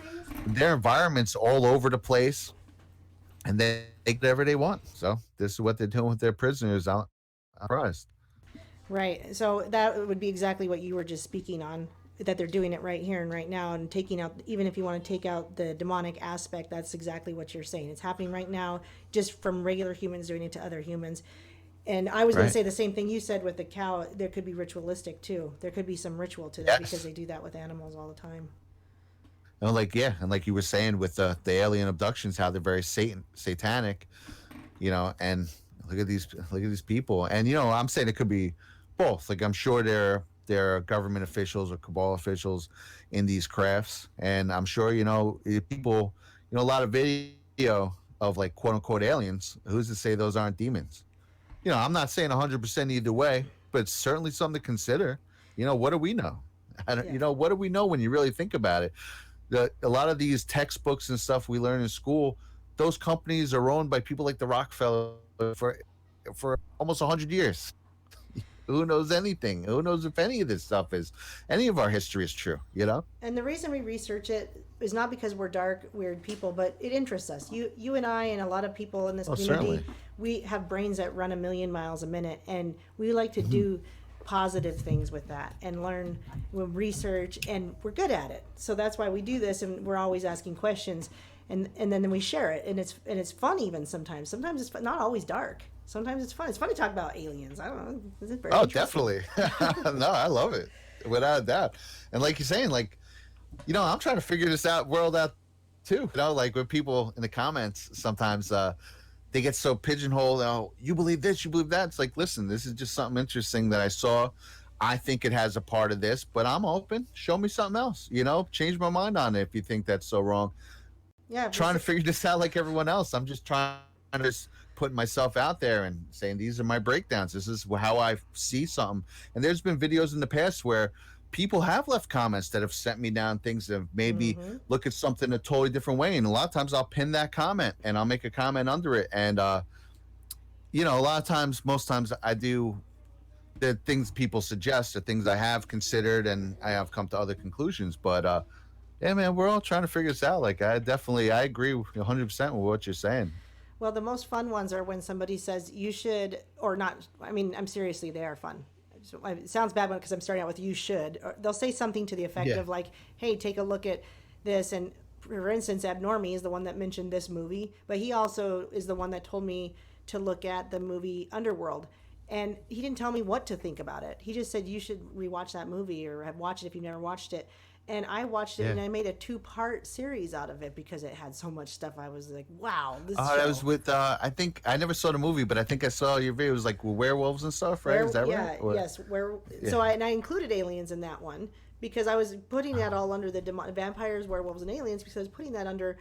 Their environment's all over the place, and they take whatever they want. So this is what they're doing with their prisoners. I'm surprised. Right. So that would be exactly what you were just speaking on. that they're doing it right here and right now, and taking out, even if you want to take out the demonic aspect, that's exactly what you're saying. It's happening right now, just from regular humans doing it to other humans. And I was going to Right. say the same thing you said with the cow. There could be ritualistic too. There could be some ritual to that because Yes. they do that with animals all the time. And like, yeah, and like you were saying with the alien abductions, how they're very satanic, and look at these people. And I'm saying it could be both. Like, I'm sure there are government officials or cabal officials in these crafts, and I'm sure people, a lot of video of like quote unquote aliens. Who's to say those aren't demons? I'm not saying 100% either way, but it's certainly something to consider. What do we know? I don't, Yeah. what do we know when you really think about it? A lot of these textbooks and stuff we learn in school, those companies are owned by people like the Rockefeller for almost 100 years. Who knows anything? Who knows if any of this stuff is any of our history is true? And the reason we research it is not because we're dark, weird people, but it interests us. You and I and a lot of people in this Oh, community, certainly. we have brains that run a million miles a minute, and we like to do positive things with that and learn, we research, and we're good at it. So that's why we do this, and we're always asking questions, and then we share it, and it's fun even sometimes. Sometimes it's fun, not always dark. Sometimes it's fun. It's fun to talk about aliens. I don't know. Is it very Oh, interesting? definitely. No, I love it without a doubt. And like you're saying, like, I'm trying to figure this world out too. Like with people in the comments, sometimes they get so pigeonholed. Oh, you believe this, you believe that. It's like, listen, this is just something interesting that I saw. I think it has a part of this, but I'm open. Show me something else. Change my mind on it if you think that's so wrong. Yeah. Trying to figure this out like everyone else. I'm just trying to just put myself out there and saying these are my breakdowns. This is how I see something. And there's been videos in the past where people have left comments that have sent me down things that have made me look at something a totally different way. And a lot of times I'll pin that comment and I'll make a comment under it. And a lot of times, most times I do the things people suggest are things I have considered and I have come to other conclusions. But yeah, man, we're all trying to figure this out. Like, I agree 100% with what you're saying. Well, the most fun ones are when somebody says you should, or not. I mean, I'm seriously, they are fun. So it sounds bad because I'm starting out with you should. Or they'll say something to the effect Yeah. of like, "Hey, take a look at this." And for instance, Abnormy is the one that mentioned this movie, but he also is the one that told me to look at the movie Underworld. And he didn't tell me what to think about it. He just said you should rewatch that movie or have watched it if you've never watched it. And I watched it Yeah. and I made a 2-part series out of it because it had so much stuff. I was like, wow, this That show. was with I think I never saw the movie, but I think I saw your video. It was like werewolves and stuff, right? Is that Yeah, right? Or- yes. Where Yeah. so I included aliens in that one because I was putting that all under the vampires, werewolves, and aliens because I was putting that under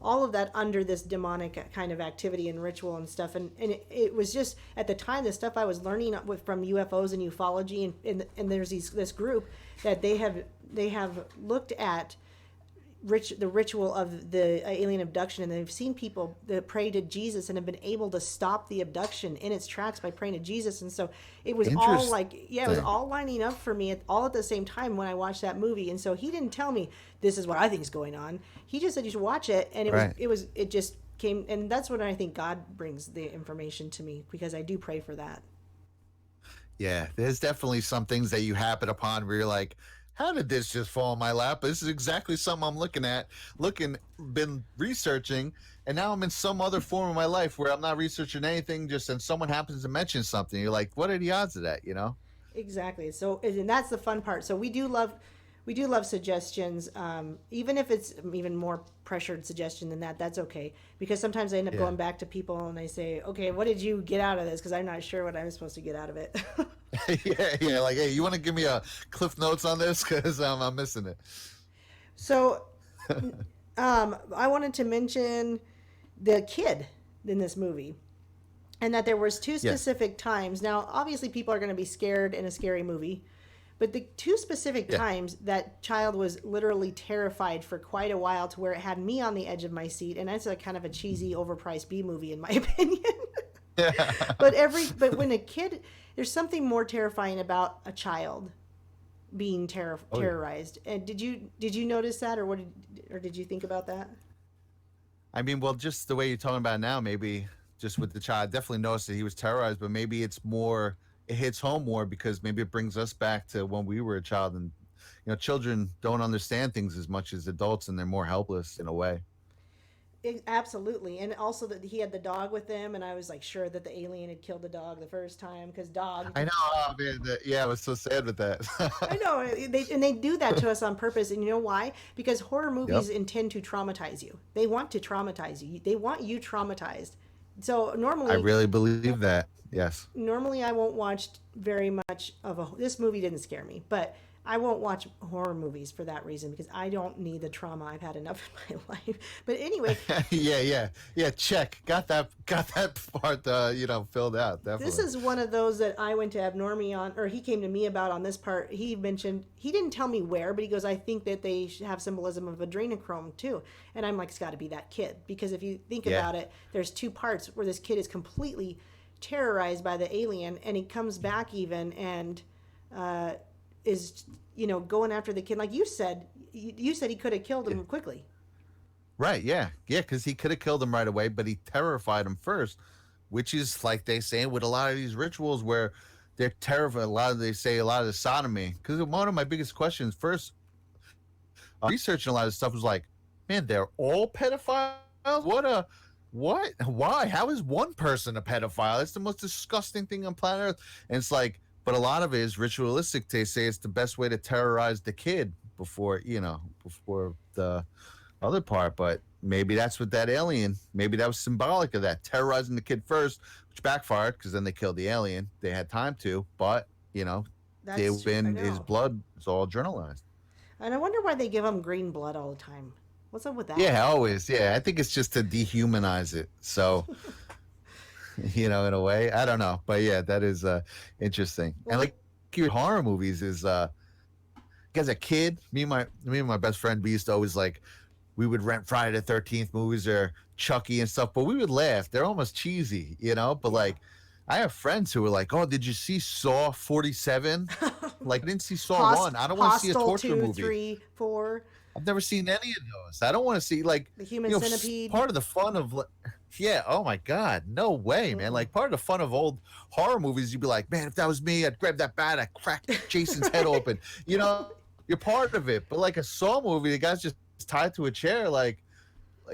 all of that under this demonic kind of activity and ritual and stuff. And it was just at the time the stuff I was learning from UFOs and ufology and there's this group that they have looked at the ritual of the alien abduction, and they've seen people that pray to Jesus and have been able to stop the abduction in its tracks by praying to Jesus. And so it was all like, yeah, it was all lining up for me all at the same time when I watched that movie. And so he didn't tell me this is what I think is going on. He just said you should watch it, and Right. it just came, and that's when I think God brings the information to me because I do pray for that. Yeah, there's definitely some things that you happen upon where you're like, how did this just fall in my lap? This is exactly something I'm been researching, and now I'm in some other form of my life where I'm not researching anything, just and someone happens to mention something. You're like, what are the odds of that, Exactly. So, and that's the fun part. So we do love suggestions, even if it's even more pressured suggestion than that. That's okay because sometimes I end up Yeah. going back to people and I say, "Okay, what did you get out of this?" Because I'm not sure what I'm supposed to get out of it. Yeah, like, hey, you want to give me a cliff notes on this because I'm missing it. So, I wanted to mention the kid in this movie, and that there was two specific times. Now, obviously, people are going to be scared in a scary movie. But the two specific times that child was literally terrified for quite a while to where it had me on the edge of my seat. And that's kind of a cheesy, overpriced B movie, in my opinion. But when a kid, there's something more terrifying about a child being terrorized. And did you notice that, or did you think about that? I mean, well, just the way you're talking about it now, maybe just with the child, I definitely noticed that he was terrorized, but maybe it hits home more because maybe it brings us back to when we were a child and children don't understand things as much as adults, and they're more helpless in a way. Absolutely, and also that he had the dog with him, and I was like sure that the alien had killed the dog the first time because dog. I know. Oh, man, yeah, I was so sad with that. I know they do that to us on purpose, and you know why? Because horror Yep. movies intend to traumatize you. They want to traumatize you. They want you traumatized. So I normally, really believe that. Yes. normally I won't watch very much of a. This movie didn't scare me, but I won't watch horror movies for that reason because I don't need the trauma. I've had enough in my life. But anyway, Yeah. Check. Got that part. Filled out. this Definitely. is one of those that I went to have Normie on, or he came to me about on this part. He mentioned, he didn't tell me where, but he goes, I think that they have symbolism of adrenochrome too. And I'm like, it's got to be that kid. Because if you think Yeah. about it, there's two parts where this kid is completely terrorized by the alien, and he comes back even and is, going after the kid. Like you said he could have killed him quickly. Right. Yeah. Because he could have killed him right away, but he terrified him first, which is like they say with a lot of these rituals where they're terrified. They say a lot of the sodomy. Because one of my biggest questions first, researching a lot of stuff was like, man, they're all pedophiles. What? Why? How is one person a pedophile? It's the most disgusting thing on planet Earth. And it's like, but a lot of it is ritualistic. They say it's the best way to terrorize the kid before the other part. But maybe that's what that alien, maybe that was symbolic of that, terrorizing the kid first, which backfired because then they killed the alien. They had time to, but That's true. I his know. blood is all adrenalized. And I wonder why they give him green blood all the time. What's up with that? Yeah, always. Yeah, I think it's just to dehumanize it. So, in a way, I don't know, but yeah, that is interesting. And Well, like your horror movies is as a kid, me and my best friend, we used to always like we would rent Friday the 13th movies or Chucky and stuff, but we would laugh. They're almost cheesy. But yeah. like, I have friends who were like, "Oh, did you see Saw 47?" Like, I didn't see Saw 1. I don't want to see a Hostel torture 2, movie. 3, 4, I've never seen any of those. I don't want to see like The Human Centipede. part of the fun of yeah. Oh my God, no way, man! Mm-mm. Like part of the fun of old horror movies, you'd be like, man, if that was me, I'd grab that bat, I'd crack Jason's head open. You're part of it. But like a Saw movie, the guy's just tied to a chair. Like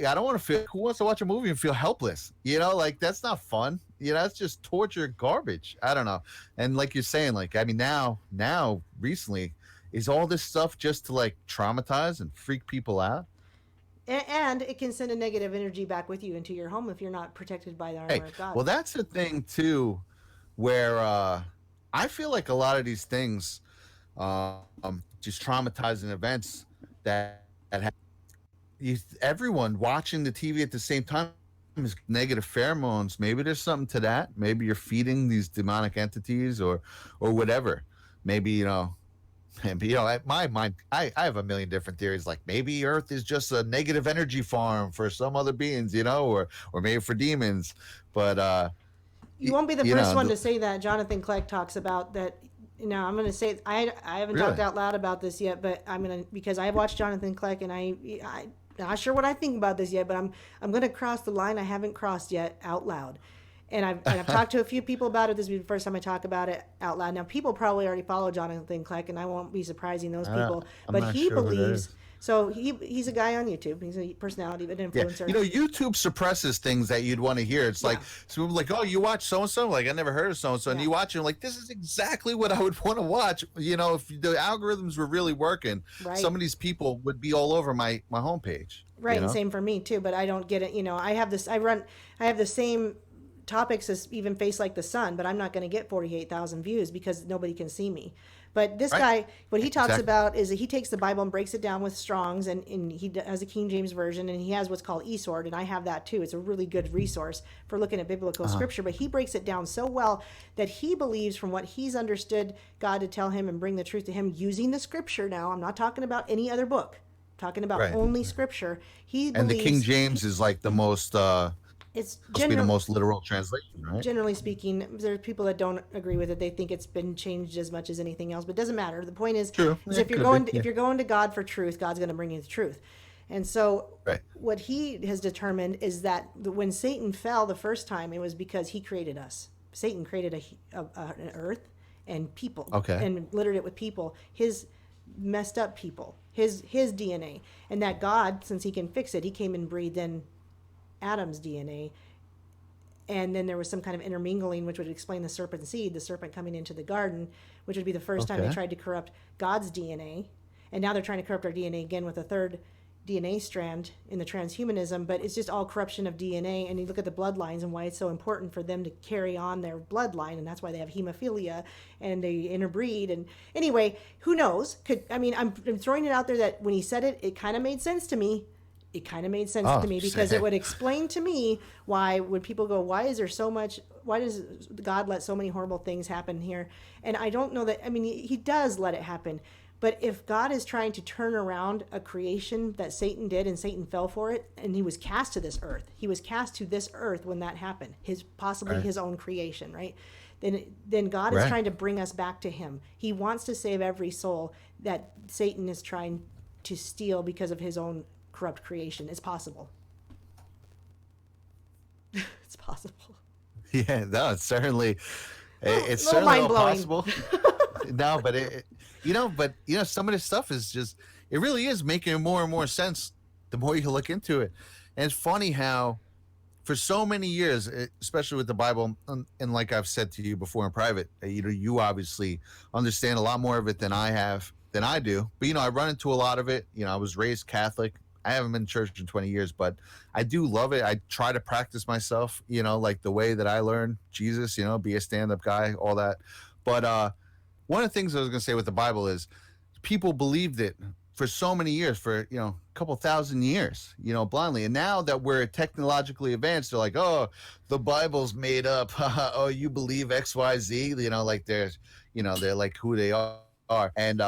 I don't want to feel. Who wants to watch a movie and feel helpless? Like that's not fun. It's just torture garbage. I don't know. And like you're saying, like I mean, now recently, is all this stuff just to like traumatize and freak people out? And it can send a negative energy back with you into your home if you're not protected by the Hey, armor of God. well, that's the thing too, where I feel like a lot of these things, just traumatizing events that have everyone watching the TV at the same time is negative pheromones. Maybe there's something to that. Maybe you're feeding these demonic entities or whatever. Maybe at my mind, I have a million different theories. Like maybe Earth is just a negative energy farm for some other beings, or maybe for demons. But You won't be the you first know, one the, to say that. Jonathan Clegg talks about that. I'm going to say I haven't talked really, out loud about this yet, but I'm going to, because I've watched Jonathan Clegg, and I not sure what I think about this yet, but I'm going to cross the line I haven't crossed yet out loud. And I've talked to a few people about it. This will be the first time I talk about it out loud. Now, people probably already follow Jonathan Clegg, and I won't be surprising those people. I'm But not he sure who that believes. is. So he's a guy on YouTube. He's a personality, an Yeah, influencer. YouTube suppresses things that you'd want to hear. It's like Yeah. so like, oh, you watch so and so. Like I never heard of so and so, and Yeah. you watch it, and like this is exactly what I would want to watch. If the algorithms were really working, Right. some of these people would be all over my homepage. Right, and same for me too. But I don't get it. I have this. I have the same topics as even Face Like the Sun, but I'm not going to get 48,000 views because nobody can see me. But this Right. guy, what he talks Exactly. about is that he takes the Bible and breaks it down with Strong's, and he has a King James version, and he has what's called eSword, and I have that too. It's a really good resource for looking at biblical scripture. But he breaks it down so well that he believes, from what he's understood, God to tell him and bring the truth to him using the scripture. Now, I'm not talking about any other book. I'm talking about Right. only scripture. He And the believes King James is like the most it's must be the most literal translation, right? generally speaking, there's people that don't agree with it. They think it's been changed as much as anything else, but it doesn't matter. The point is, True. is Yeah, if you're could going be, to, if you're going to God for truth, God's going to bring you the truth. And so, Right. what he has determined is that when Satan fell the first time, it was because he created us. Satan created an earth and people, Okay. and littered it with people. His messed up people, his DNA, and that God, since he can fix it, he came and breathed in Adam's DNA, and then there was some kind of intermingling, which would explain the serpent seed, the serpent coming into the garden, which would be the first time they Okay. tried to corrupt God's DNA, and now they're trying to corrupt our DNA again with a third DNA strand in the transhumanism, but it's just all corruption of DNA. And you look at the bloodlines and why it's so important for them to carry on their bloodline, and that's why they have hemophilia and they interbreed. And anyway, who knows? I'm throwing it out there that when he said it, it kind of made sense to me. It kind of made sense Oh, to me because it would explain to me why when people go, why is there so much? Why does God let so many horrible things happen here? And I don't know that. I mean, he does let it happen. But if God is trying to turn around a creation that Satan did and Satan fell for it, and he was cast to this earth, he was cast to this earth when that happened, possibly right. his own creation, right? Then God is Right. trying to bring us back to him. He wants to save every soul that Satan is trying to steal because of his own corrupt creation. It's possible. It's possible. Yeah, no, it's certainly, it's Little certainly all mind-blowing. possible. No, but some of this stuff is just, it really is making more and more sense the more you look into it. And it's funny how for so many years, especially with the Bible, and like I've said to you before in private, you obviously understand a lot more of it than I do. But I run into a lot of it. I was raised Catholic. I haven't been in church in 20 years, but I do love it. I try to practice myself, like the way that I learned Jesus, be a stand-up guy, all that. But one of the things I was going to say with the Bible is people believed it for so many years, for a couple thousand years, blindly. And now that we're technologically advanced, they're like, oh, the Bible's made up. Oh, you believe XYZ, like they're like who they are. And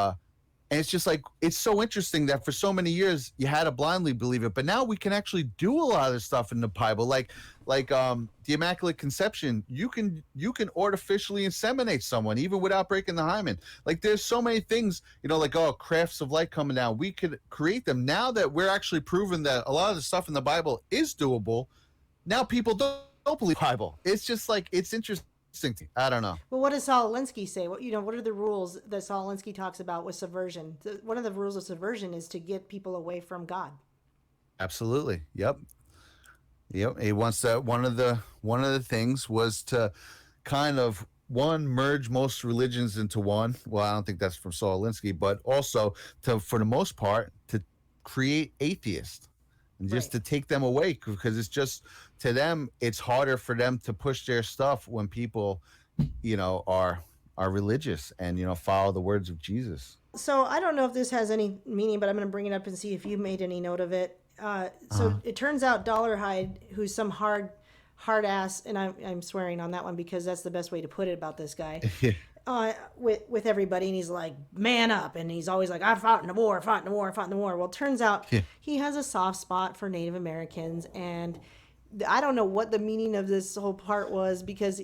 it's just like, it's so interesting that for so many years you had to blindly believe it, but now we can actually do a lot of stuff in the Bible, like the Immaculate Conception. You can artificially inseminate someone even without breaking the hymen. Like there's so many things, like crafts of light coming down. We could create them now that we're actually proving that a lot of the stuff in the Bible is doable. Now people don't believe the Bible. It's just like, it's interesting. I don't know. Well, what does Saul Alinsky say? What are the rules that Saul Alinsky talks about with subversion? One of the rules of subversion is to get people away from God. Absolutely. Yep. He wants to. One of the things was to kind of merge most religions into one. Well, I don't think that's from Saul Alinsky, but also for the most part, to create atheists and just Right. to take them away, because it's just, to them, it's harder for them to push their stuff when people, are religious and follow the words of Jesus. So I don't know if this has any meaning, but I'm going to bring it up and see if you made any note of it. So it turns out Dollarhide, who's some hard ass, and I'm swearing on that one because that's the best way to put it about this guy. With everybody, and he's like, man up, and he's always like, I fought in the war. Well, it turns out he has a soft spot for Native Americans, and I don't know what the meaning of this whole part was, because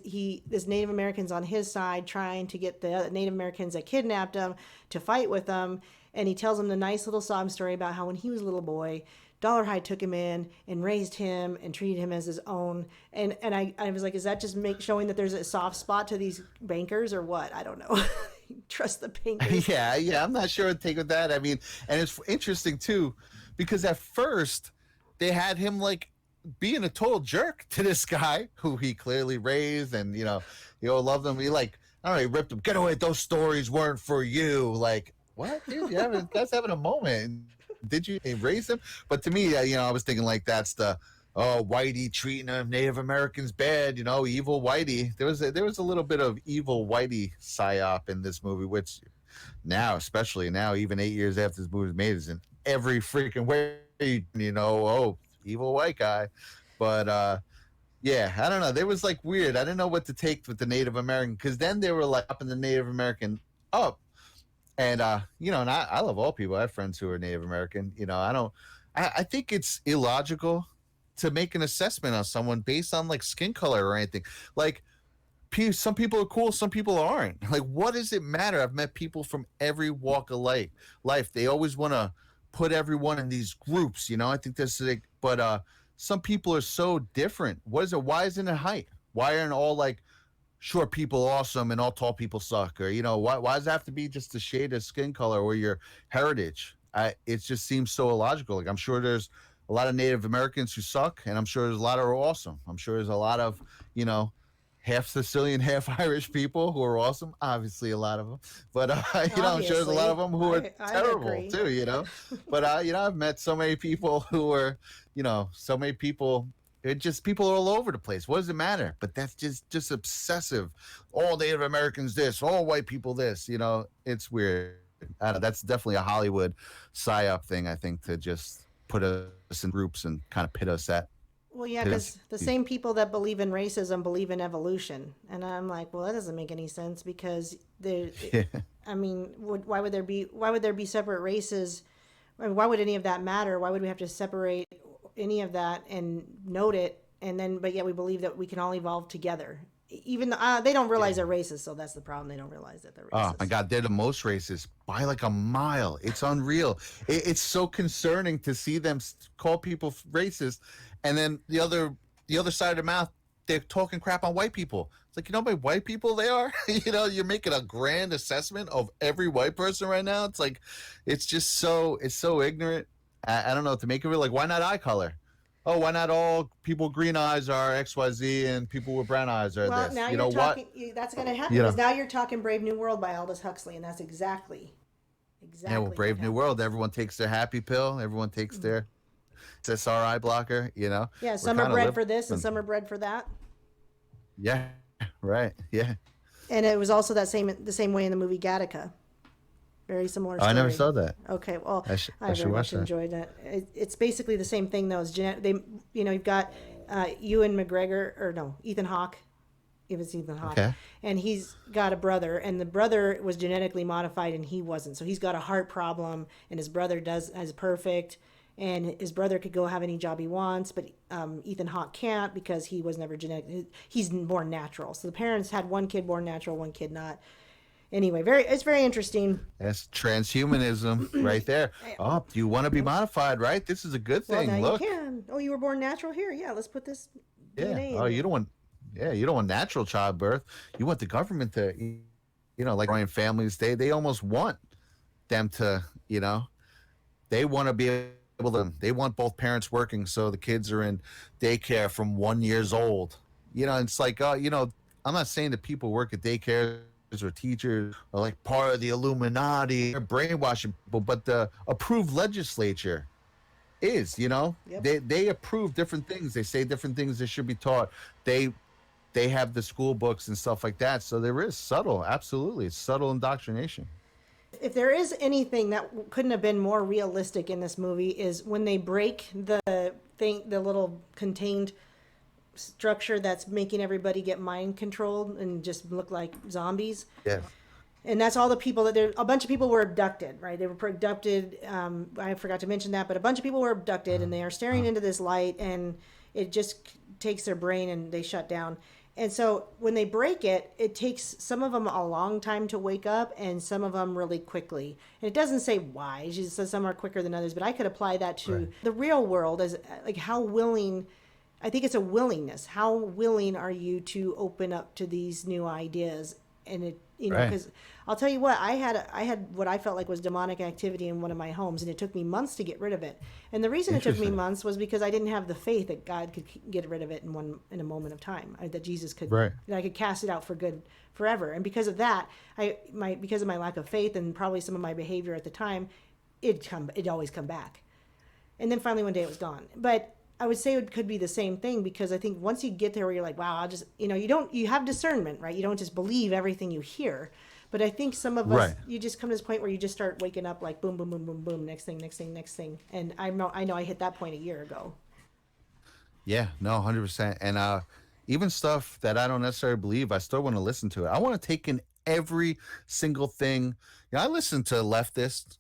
this Native American's on his side trying to get the Native Americans that kidnapped him to fight with him, and he tells him the nice little sob story about how when he was a little boy, Dollarhide took him in and raised him and treated him as his own. And I was like, is that just showing that there's a soft spot to these bankers or what? I don't know. Trust the bankers. Yeah, I'm not sure what to take with that. I mean, and it's interesting too, because at first they had him like being a total jerk to this guy who he clearly raised, and he all loved him. He like, I don't know, he ripped him. Get away! Those stories weren't for you. Like, what, dude? That's having a moment. Did you raise him? But to me, I was thinking like, that's the Whitey treating Native Americans bad. Evil Whitey. There was a little bit of evil Whitey psyop in this movie, which now, especially now, even 8 years after this movie was made, is in every freaking way. Evil white guy. But yeah, I don't know. There was like weird. I didn't know what to take with the Native American, because then they were like upping the Native American up. And and I love all people. I have friends who are Native American. I think it's illogical to make an assessment on someone based on like skin color or anything. Like, some people are cool, some people aren't. Like, what does it matter? I've met people from every walk of life. They always want to put everyone in these groups. I think that's like, but some people are so different. What is it? Why isn't it height? Why aren't all like short people are awesome and all tall people suck, or why does it have to be just the shade of skin color or your heritage? It just seems so illogical. Like, I'm sure there's a lot of Native Americans who suck, and I'm sure there's a lot of who are awesome. I'm sure there's a lot of half Sicilian, half Irish people who are awesome. Obviously, a lot of them, but I'm sure there's a lot of Obviously, them who are I terrible agree. too. But I've met so many people who are, so many people. It just people are all over the place. What does it matter? But that's just obsessive. All Native Americans this, all white people this. It's weird. I don't know. That's definitely a Hollywood psyop thing. I think, to just put us in groups and kind of pit us at. Well, yeah, Pit us. because the same people that believe in racism believe in evolution, and I'm like, well, that doesn't make any sense because there. Yeah. I mean, why would there be separate races? I mean, why would any of that matter? Why would we have to separate any of that and note it, and then but yet we believe that we can all evolve together? Even they don't realize they're racist, so that's the problem. They don't realize that they're Oh my racist. God, they're the most racist by like a mile. It's unreal. It's so concerning to see them call people racist, and then the other side of their mouth, they're talking crap on white people. It's like, how many white people they are. You're making a grand assessment of every white person right now. It's like, it's so ignorant. I don't know what to make of it. Like, why not eye color? Oh, why not all people with green eyes are XYZ and people with brown eyes are Well, this? now You you're know what? talking. That's going to happen You because know. now you're talking Brave New World by Aldous Huxley, and that's Yeah, well, exactly what Brave New happened. World. Everyone takes their happy pill. Everyone takes their SSRI blocker. Yeah, We're some are kind of bred living. for this and some are bred for that. Yeah, right. Yeah. And it was also the same way in the movie Gattaca. Very similar Oh, I never story. saw that. Okay, well, I I should very watch much that. enjoyed that. It's basically the same thing though. You've got Ewan McGregor or no Ethan Hawke, if it's Ethan Hawke, Okay. and he's got a brother, and the brother was genetically modified and he wasn't. So he's got a heart problem, and his brother has perfect, and his brother could go have any job he wants, but Ethan Hawke can't because he was never genetic. He's born natural. So the parents had one kid born natural, one kid not. Anyway, it's very interesting. That's transhumanism right there. Oh, you want to be modified, right? This is a good Well, now thing. you Look. can. Oh, you were born natural here. Yeah, let's put this Yeah. DNA Oh, in you you. don't want. Yeah, you don't want natural childbirth. You want the government to, like Ryan families. They almost want them to, they want to be able to. They want both parents working, so the kids are in daycare from 1 years old. It's like, I'm not saying that people work at daycares or teachers are like part of the Illuminati. They're brainwashing people, but the approved legislature is, Yep. they approve different things. They say different things that should be taught. They have the school books and stuff like that. So there is subtle, absolutely, it's subtle indoctrination. If there is anything that couldn't have been more realistic in this movie is when they break the little contained structure that's making everybody get mind controlled and just look like zombies. Yeah. And that's all the people a bunch of people were abducted, right? They were abducted. I forgot to mention that, but a bunch of people were abducted, and they are staring into this light, and it just takes their brain, and they shut down. And so when they break it, it takes some of them a long time to wake up, and some of them really quickly. And it doesn't say why; it just says some are quicker than others. But I could apply that to the real world as like how willing. I think it's a willingness. How willing are you to open up to these new ideas? And it, Right. because I'll tell you what, I had what I felt like was demonic activity in one of my homes, and it took me months to get rid of it. And the reason it took me Interesting. months was because I didn't have the faith that God could get rid of it in a moment of time, that Jesus could, Right. that I could cast it out for good forever. And because of that, because of my lack of faith and probably some of my behavior at the time, it always come back. And then finally one day it was gone. But I would say it could be the same thing, because I think once you get there where you're like, wow, I'll just, you have discernment, right? You don't just believe everything you hear. But I think some of us, Right. you just come to this point where you just start waking up like boom, boom, boom, boom, boom, next thing, next thing, next thing. And I know I hit that point a year ago. Yeah, no, 100%. And even stuff that I don't necessarily believe, I still want to listen to it. I want to take in every single thing. I listen to leftists,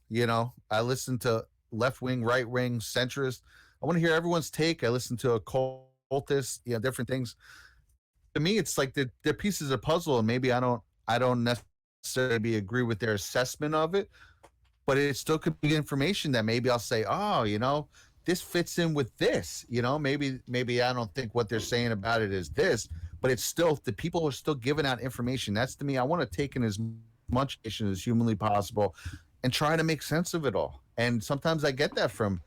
I listen to left wing, right wing, centrist. I want to hear everyone's take. I listen to occultists, different things. To me, it's like they're pieces of puzzle, and maybe I don't necessarily agree with their assessment of it, but it still could be information that maybe I'll say, oh, this fits in with this. Maybe I don't think what they're saying about it is this, but it's still, the people are still giving out information. That's, to me, I want to take in as much information as humanly possible and try to make sense of it all. And sometimes I get that from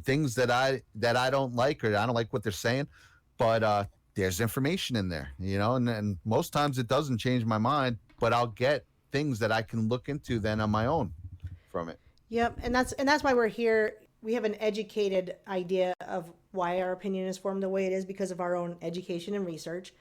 things that I don't like, or I don't like what they're saying, but there's information in there, and most times it doesn't change my mind, but I'll get things that I can look into then on my own from it. Yep, and that's why we're here. We have an educated idea of why our opinion is formed the way it is because of our own education and research,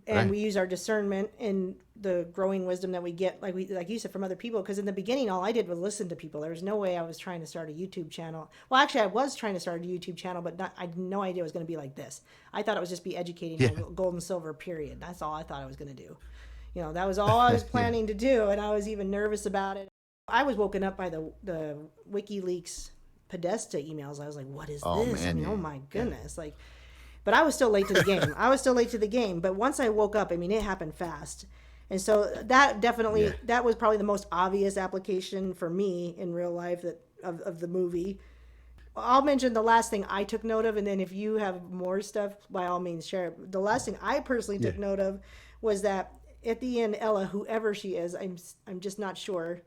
and Right. we use our discernment and the growing wisdom that we get, like you said, from other people. Because in the beginning, all I did was listen to people. There was no way I was trying to start a YouTube channel. Well, actually, I was trying to start a YouTube channel, but I had no idea it was going to be like this. I thought it was just be educating Yeah. on gold and silver. Period. That's all I thought I was going to do. That was all I was planning to do, and I was even nervous about it. I was woken up by the WikiLeaks Podesta emails. I was like, "What is Oh, this?" man, Oh yeah. my goodness! But I was still late to the game. I was still late to the game. But once I woke up, it happened fast, and so that definitely Yeah. that was probably the most obvious application for me in real life of the movie. I'll mention the last thing I took note of, and then if you have more stuff, by all means, share it. The last thing I personally took note of was that at the end, Ella, whoever she is, I'm just not sure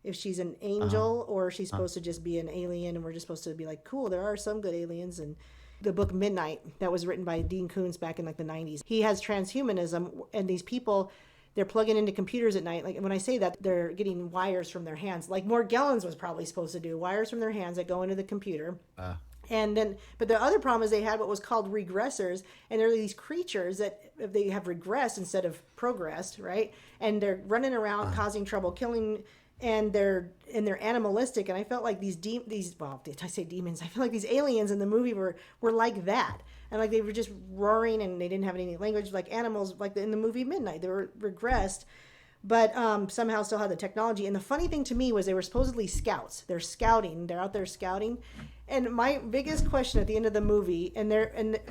if she's an angel or if she's supposed to just be an alien, and we're just supposed to be like, cool, there are some good aliens. And the book Midnight, that was written by Dean Koontz back in like the 90s, he has transhumanism, and these people, they're plugging into computers at night. Like when I say that, they're getting wires from their hands, like Morgellons was probably supposed to do, wires from their hands that go into the computer. And then, but the other problem is they had what was called regressors, and they're these creatures that they have regressed instead of progressed, right? And they're running around causing trouble, killing, and they're animalistic. And I felt like well, I say demons, I feel like these aliens in the movie were like that, and like they were just roaring, and they didn't have any language, like animals, like in the movie Midnight. They were regressed, but somehow still had the technology. And the funny thing to me was they were supposedly scouts. They're scouting. They're out there scouting. And my biggest question at the end of the movie, and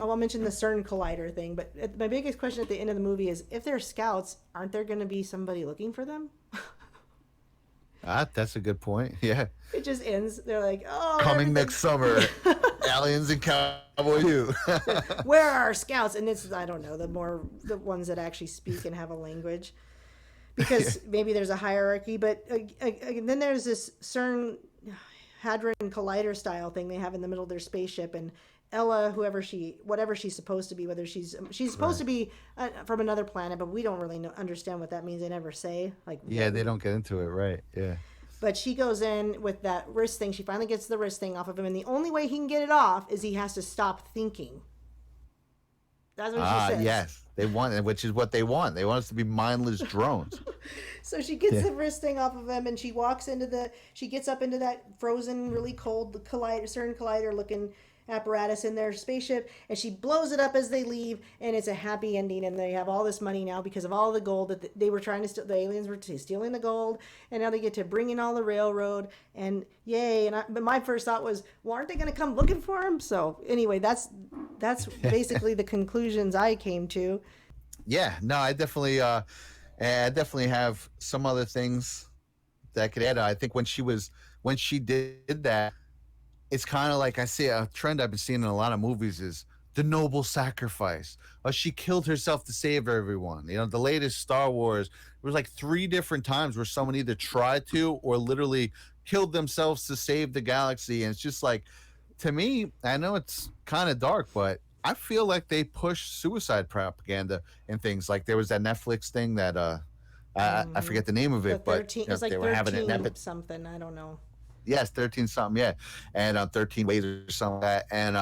I'll mention the CERN collider thing, but my biggest question at the end of the movie is, if they're scouts, aren't there going to be somebody looking for them? That's a good point. Yeah. It just ends. They're like, oh, Coming next summer, Aliens and Cowboys. You. where are our scouts? And it's, I don't know, the ones that actually speak and have a language, because maybe there's a hierarchy. But then there's this CERN Hadron Collider style thing they have in the middle of their spaceship, and Ella, whatever she's supposed to be, whether she's supposed to be from another planet, but we don't really understand what that means. They never say. Like, Yeah, they don't get into it, right? Yeah. but she goes in with that wrist thing. She finally gets the wrist thing off of him, and the only way he can get it off is he has to stop thinking. That's what she says. Yes, they want it, which is what they want. They want us to be mindless drones. So she gets the wrist thing off of him, and she gets up into that frozen, really cold CERN collider looking apparatus in their spaceship, and she blows it up as they leave, and it's a happy ending, and they have all this money now because of all the gold that they were trying to steal. The aliens were stealing the gold, and now they get to bring in all the railroad, and yay. But my first thought was, well, aren't they going to come looking for him? So anyway, that's basically the conclusions I came to. Yeah, no, I definitely have some other things that I could add. I think when she did that, it's kind of like, I see a trend I've been seeing in a lot of movies is the noble sacrifice. She killed herself to save everyone. The latest Star Wars, there was like 3 different times where someone either tried to or literally killed themselves to save the galaxy. And it's just like, to me, I know it's kind of dark, but I feel like they push suicide propaganda and things. Like there was that Netflix thing that I forget the name of it, The 13, but it's like they were having 13 something. I don't know. Yes, 13 something, yeah. And 13 ways or something like that. And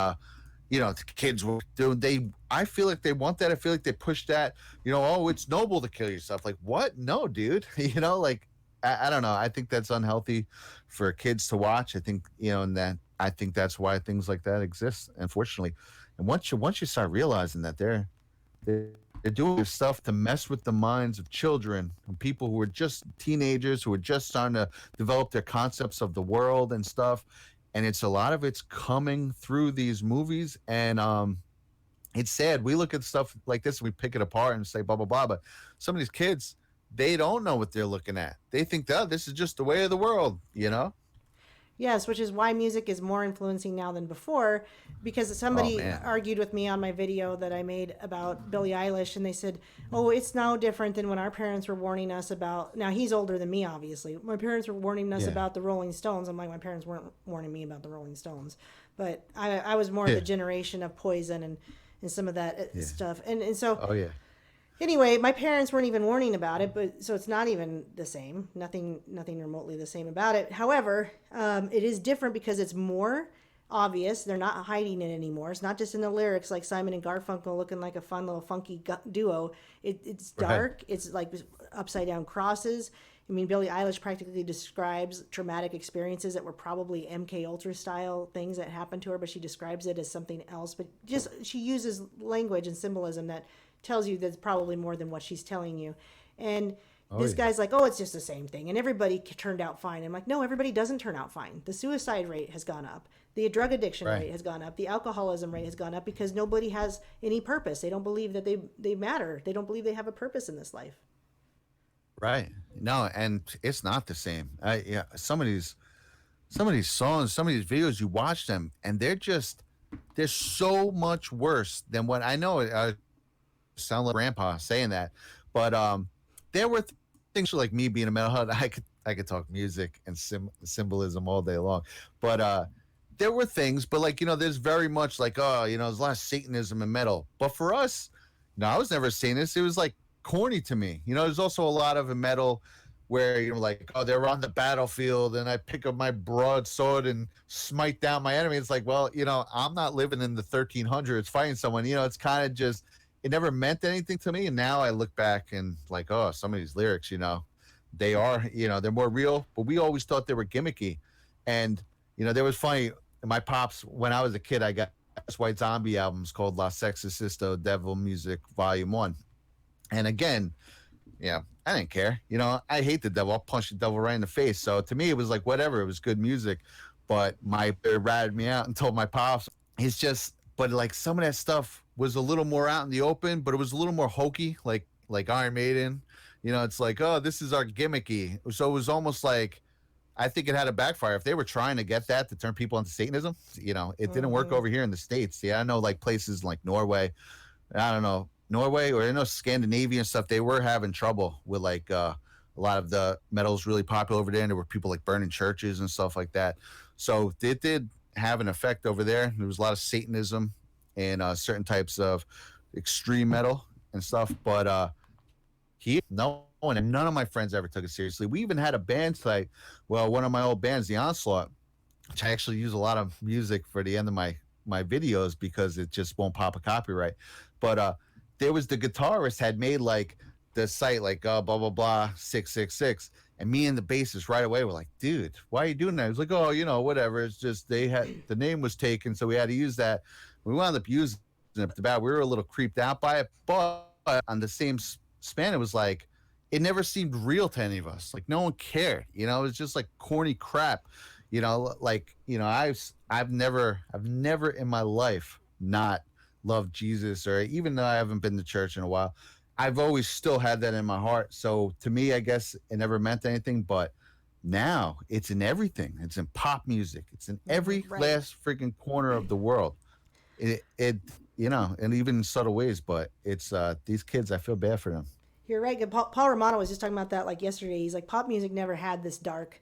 the kids were doing, I feel like they want that. I feel like they push that, oh, it's noble to kill yourself. Like, what? No, dude. Like, I don't know. I think that's unhealthy for kids to watch. I think, and that I think that's why things like that exist, unfortunately. And once you start realizing that they're doing this stuff to mess with the minds of children and people who are just teenagers, who are just starting to develop their concepts of the world and stuff. And it's a lot of it's coming through these movies. And it's sad. We look at stuff like this, we pick it apart and say blah, blah, blah. But some of these kids, they don't know what they're looking at. They think that this is just the way of the world, Yes, which is why music is more influencing now than before. Because Oh somebody man. argued with me on my video that I made about Billie Eilish, and they said, "Oh, it's now different than when our parents were warning us about." Now he's older than me, obviously. My parents were warning us Yeah. about the Rolling Stones. I'm like, my parents weren't warning me about the Rolling Stones, but I was more Yeah. the generation of Poison and some of that Yeah. stuff, and so Oh yeah. anyway, my parents weren't even warning about it, but so it's not even the same. Nothing remotely the same about it. However, it is different because it's more obvious. They're not hiding it anymore. It's not just in the lyrics like Simon and Garfunkel looking like a fun little funky duo. It's Right. dark. It's like upside down crosses. I mean, Billie Eilish practically describes traumatic experiences that were probably MK Ultra style things that happened to her, but she describes it as something else. But just she uses language and symbolism that tells you that's probably more than what she's telling you. And Oh this yeah. guy's like, oh, it's just the same thing. And everybody turned out fine. I'm like, no, everybody doesn't turn out fine. The suicide rate has gone up. The drug addiction Right. rate has gone up. The alcoholism rate has gone up because nobody has any purpose. They don't believe that they matter. They don't believe they have a purpose in this life. Right. No, and it's not the same. Yeah, some of these songs, some of these videos, you watch them, and they're so much worse than what I know. I sound like grandpa saying that, but there were things like me being a metalhead. I could talk music and symbolism all day long, but there were things, but like there's very much like there's a lot of Satanism in metal. But for us, no, I was never a Satanist. It was like corny to me. There's also a lot of a metal where like they're on the battlefield and I pick up my broadsword and smite down my enemy. It's like, well, I'm not living in the 1300s fighting someone. It's kind of just it never meant anything to me. And now I look back and like, oh, some of these lyrics, they are, they're more real, but we always thought they were gimmicky. And there was funny. My pops, when I was a kid, I got this White Zombie albums called La Sexorcisto Devil Music Volume 1. And again, I didn't care. I hate the devil. I'll punch the devil right in the face. So to me, it was like, whatever. It was good music. But it ratted me out and told my pops, but like some of that stuff was a little more out in the open, but it was a little more hokey, like Iron Maiden. It's like, oh, this is our gimmicky. So it was almost like, I think it had a backfire. If they were trying to get that to turn people into Satanism, it didn't work Mm-hmm. over here in the States. Yeah, I know like places like Norway, I don't know, Norway or Scandinavia and stuff, they were having trouble with like a lot of the metals really popular over there. And there were people like burning churches and stuff like that. So it did have an effect over there. There was a lot of Satanism and certain types of extreme metal and stuff. But here, no one and none of my friends ever took it seriously. We even had a band site. Well, one of my old bands, The Onslaught, which I actually use a lot of music for the end of my videos because it just won't pop a copyright. But there was the guitarist had made like the site like blah blah blah 666, and me and the bassist right away were like, dude, why are you doing that? He was like, oh, whatever. It's just they had the name was taken, so we had to use that. We wound up using it. About we were a little creeped out by it, but on the same span, it was like it never seemed real to any of us. Like no one cared. It was just like corny crap. I've never in my life not loved Jesus, or even though I haven't been to church in a while, I've always still had that in my heart. So to me, I guess it never meant anything, but now it's in everything. It's in pop music. It's in every Right. last freaking corner of the world. And even in subtle ways, but it's these kids, I feel bad for them. You're right. Paul Romano was just talking about that like yesterday. He's like, pop music never had this dark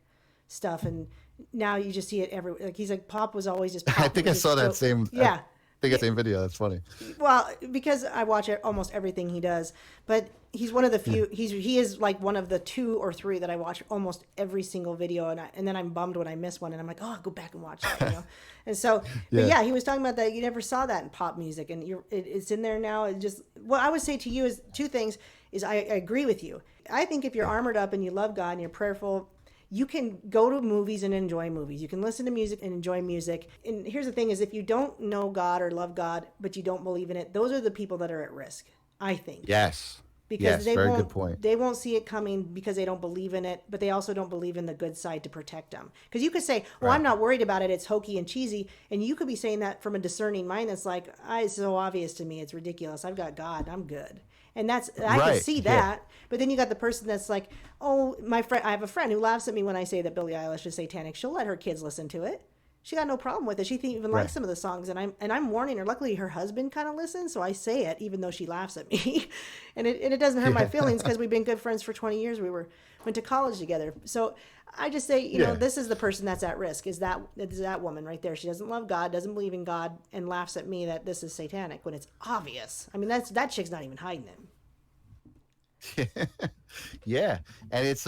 stuff, and now you just see it everywhere. Like he's like, pop was always just I pop. It think was I just saw that same. I yeah. think that same video. That's funny. Well, because I watch almost everything he does, but he's one of the few. He is like one of the two or three that I watch almost every single video, and then I'm bummed when I miss one, and I'm like, oh, I'll go back and watch that. And so, but Yeah. yeah, he was talking about that. You never saw that in pop music, and it's in there now. It just what I would say to you is two things. Is I agree with you. I think if you're armored up and you love God and you're prayerful, you can go to movies and enjoy movies. You can listen to music and enjoy music. And here's the thing is if you don't know God or love God, but you don't believe in it, those are the people that are at risk, I think. Yes. Because Yes. Very good point. they won't see it coming because they don't believe in it, but they also don't believe in the good side to protect them. Because you could say, well, I'm Right. not worried about it, it's hokey and cheesy, and you could be saying that from a discerning mind that's like, it's so obvious to me, it's ridiculous. I've got God, I'm good. And I can Right. see Yeah. that. But then you got the person that's like, oh, my friend, I have a friend who laughs at me when I say that Billie Eilish is satanic. She'll let her kids listen to it. She got no problem with it. She even likes Right. some of the songs, and I'm warning her. Luckily, her husband kind of listens, so I say it, even though she laughs at me, and it doesn't hurt my Yeah. feelings because we've been good friends for 20 years. Went to college together, so I just say, Yeah. this is the person that's at risk. Is that woman right there? She doesn't love God, doesn't believe in God, and laughs at me that this is satanic when it's obvious. I mean, that chick's not even hiding it. Yeah, and it's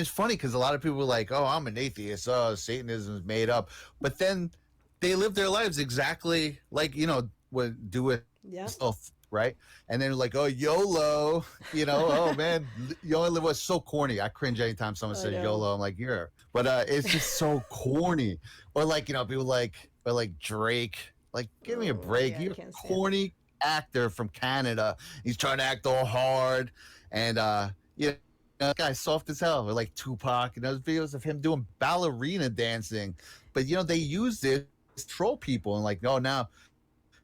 funny because a lot of people are like, "Oh, I'm an atheist. Oh, Satanism is made up," but then they live their lives exactly like what do it Yeah. self, right? And then like, "Oh, YOLO," "Oh man, you only live." What's so corny? I cringe anytime someone I says know. YOLO. I'm like, "You're," but it's just so corny. Or like people like Drake. Like, give me a Oh break. yeah, I You're a can't stand him. corny actor from Canada. He's trying to act all hard and yeah, that guy's soft as hell. Or like Tupac, and those videos of him doing ballerina dancing. But they use this to troll people and like, no, now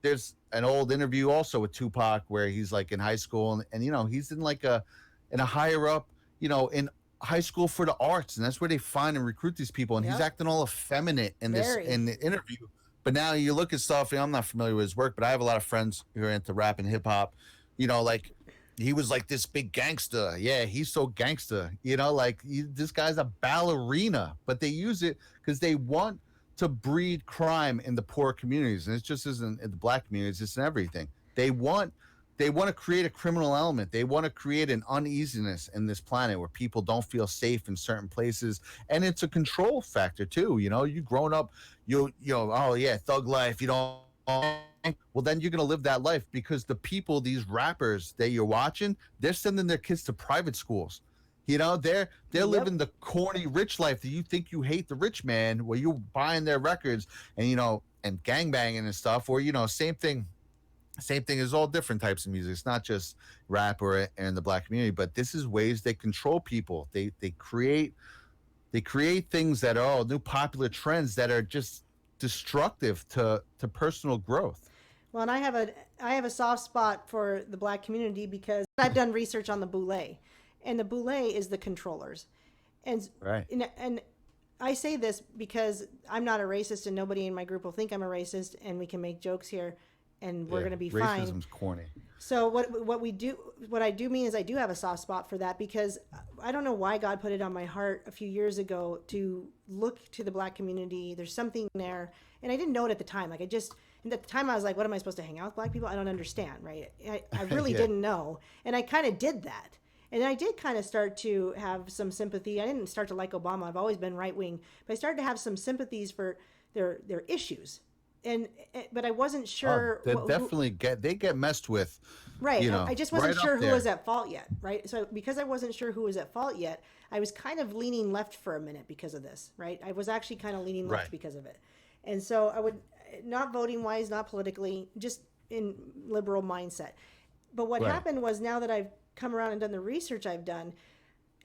there's an old interview also with Tupac where he's like in high school and he's in a higher up, in high school for the arts, and that's where they find and recruit these people. And he's Yep. acting all effeminate Very. in the interview. But now you look at stuff, and I'm not familiar with his work, but I have a lot of friends who are into rap and hip hop. Like he was like this big gangster. Yeah, he's so gangster. This guy's a ballerina, but they use it because they want to breed crime in the poor communities, and it just isn't in the black communities; it's in everything. They want to create a criminal element. They want to create an uneasiness in this planet where people don't feel safe in certain places, and it's a control factor too. You grown up, oh yeah, thug life. You don't. Well, then you're gonna live that life because the people, these rappers that you're watching, they're sending their kids to private schools. They're Yep. living the corny rich life that you think you hate the rich man, where you're buying their records and gangbanging and stuff. Or same thing is all different types of music. It's not just rap or in the black community, but this is ways they control people. They create things that are all new popular trends that are just destructive to personal growth. Well, and I have a soft spot for the black community because I've done research on the boule, and the boule is the controllers, and Right. and I say this because I'm not a racist, and nobody in my group will think I'm a racist, and we can make jokes here, and we're Yeah. gonna be fine. Racism's corny. So what I do mean is I do have a soft spot for that because I don't know why God put it on my heart a few years ago to look to the black community. There's something there, and I didn't know it at the time. Like and at the time I was like, what am I supposed to hang out with black people? I don't understand, right? I really Yeah. didn't know, and I kind of did that. And I did kind of start to have some sympathy. I didn't start to like Obama. I've always been right wing, but I started to have some sympathies for their issues. And but I wasn't Oh, sure they definitely get messed with, right. I just wasn't right up sure who was there. at fault yet, right? So because I wasn't sure who was at fault yet, I was kind of leaning left for a minute because of this, right? I was actually kind of leaning left Right. because of it. And so I would not voting wise, not politically, just in liberal mindset. But what Right. happened was now that I've come around and done the research I've done,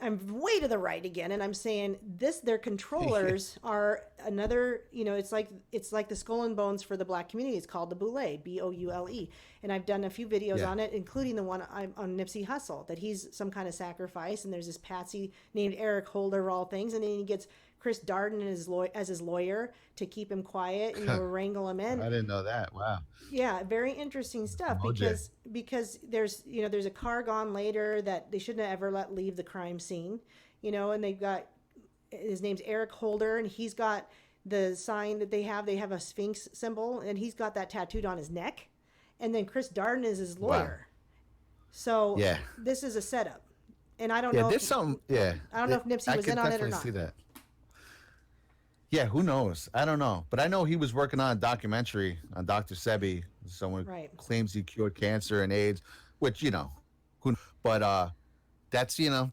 I'm way to the right again, and I'm saying their controllers are another. It's like the skull and bones for the black community. It's called the boule, Boule, and I've done a few videos Yeah. on it, including the one on Nipsey Hussle, that he's some kind of sacrifice, and there's this patsy named Eric Holder of all things, and then he gets Chris Darden as his lawyer to keep him quiet and wrangle him in. I didn't know that. Wow. Yeah, very interesting stuff OJ. because there's a car gone later that they shouldn't have ever let leave the crime scene, and they've got his name's Eric Holder, and he's got the sign that they have a Sphinx symbol, and he's got that tattooed on his neck, and then Chris Darden is his Wow. lawyer. So Yeah. this is a setup, and Yeah. There's some. Yeah. I don't know if Nipsey I was could in on it or definitely not. see that. Yeah. Who knows? I don't know. But I know he was working on a documentary on Dr. Sebi. Someone Right. claims he cured cancer and AIDS, which who. But that's a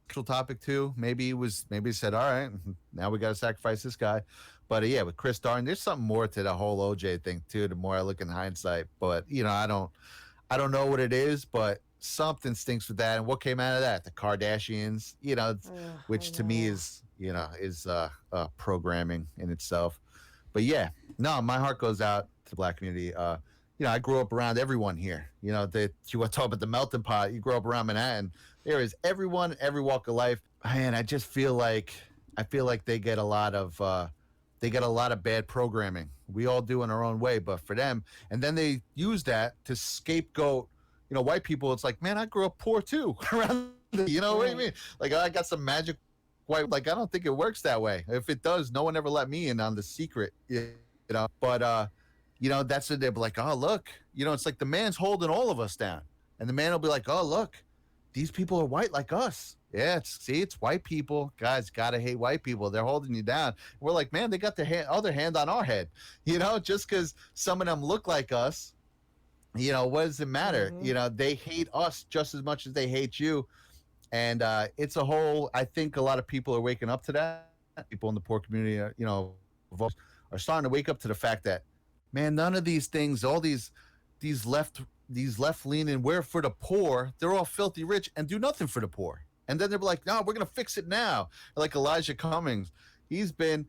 actual topic too. Maybe he said, all right, now we got to sacrifice this guy. But yeah, with Chris Darn, there's something more to the whole OJ thing too. The more I look in hindsight, but I don't know what it is, but something stinks with that. And what came out of that? The Kardashians, Ugh, I which to me know. is programming in itself. But yeah, no, my heart goes out to the black community. I grew up around everyone here. You want to talk about the melting pot. You grow up around Manhattan. There is everyone, every walk of life. Man, I feel like they get a lot of bad programming. We all do in our own way, but for them, and then they use that to scapegoat, white people. It's like, man, I grew up poor too. Around, what I Right. mean? Like, I got some magic white. Like, I don't think it works that way. If it does, no one ever let me in on the secret. But that's what they'll be like. Oh, look, it's like the man's holding all of us down, and the man will be like, oh, look, these people are white like us. Yeah, it's white people. Guys, gotta hate white people. They're holding you down. We're like, man, they got their other hand on our head. Just because some of them look like us, what does it matter? Mm-hmm. They hate us just as much as they hate you. And it's a whole. I think a lot of people are waking up to that. People in the poor community, are starting to wake up to the fact that, man, none of these things, all these left leaning, we're for the poor. They're all filthy rich and do nothing for the poor. And then they're like, no, we're gonna fix it now. Like Elijah Cummings, he's been,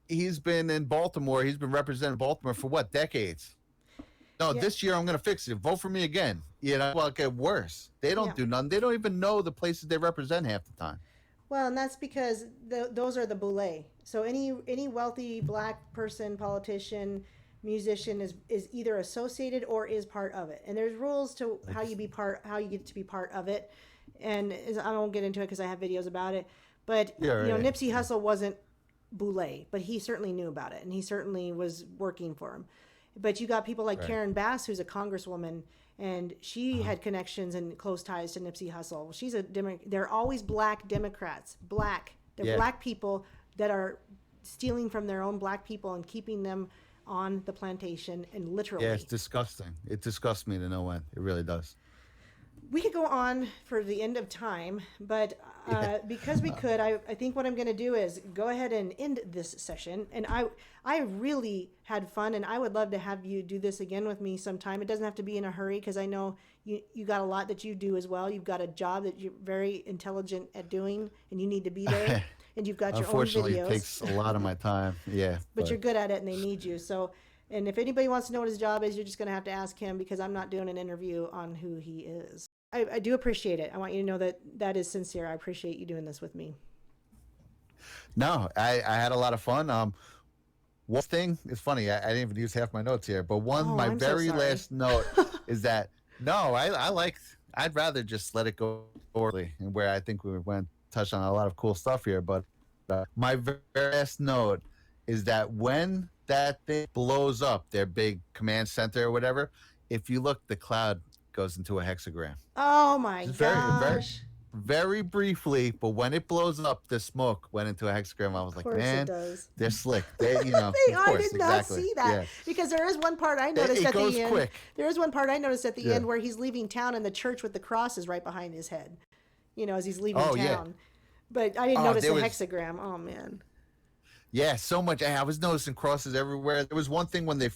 he's been in Baltimore. He's been representing Baltimore for what, decades? No, Yeah. this year I'm gonna fix it. Vote for me again. Well, it get worse. They don't Yeah. do nothing. They don't even know the places they represent half the time. Well, and that's because those are the boule. So any wealthy black person, politician, musician is either associated or is part of it. And there's rules to how you get to be part of it. And I won't get into it because I have videos about it. But Yeah, right. Nipsey Hussle wasn't boule, but he certainly knew about it, and he certainly was working for him. But you got people like Right. Karen Bass, who's a congresswoman, and she had connections and close ties to Nipsey Hussle. She's a They're always black Democrats. They're Yeah. black people that are stealing from their own black people and keeping them on the plantation, and literally. Yeah, it's disgusting. It disgusts me to no end. It really does. We could go on for the end of time, but because we could, I think what I'm going to do is go ahead and end this session. And I really had fun, and I would love to have you do this again with me sometime. It doesn't have to be in a hurry, because I know you got a lot that you do as well. You've got a job that you're very intelligent at doing, and you need to be there. And you've got your own Unfortunately, videos. it takes a lot of my time. Yeah. But you're good at it, and they need you. So, and if anybody wants to know what his job is, you're just going to have to ask him, because I'm not doing an interview on who he is. I do appreciate it. I want you to know that is sincere. I appreciate you doing this with me. No, I had a lot of fun. One thing is funny. I didn't even use half my notes here, but my I'm so very sorry. last note is that no, I like. I'd rather just let it go orderly, and where I think we went touch on a lot of cool stuff here. But my very last note is that when that thing blows up, their big command center or whatever, if you look, the cloud goes into a hexagram. Oh my Just gosh. very briefly, but when it blows up, the smoke went into a hexagram. I was Of like, course man, it does. they're slick. They, They, of I course, did not exactly. see that, Yeah. because there is one part I noticed It at goes the end. quick. There is one part I noticed at the Yeah. end where he's leaving town, and the church with the cross is right behind his head. As he's leaving Oh, yeah. town. But I didn't Oh, notice there the was- hexagram. Oh man. Yeah, so much. I was noticing crosses everywhere. There was one thing when the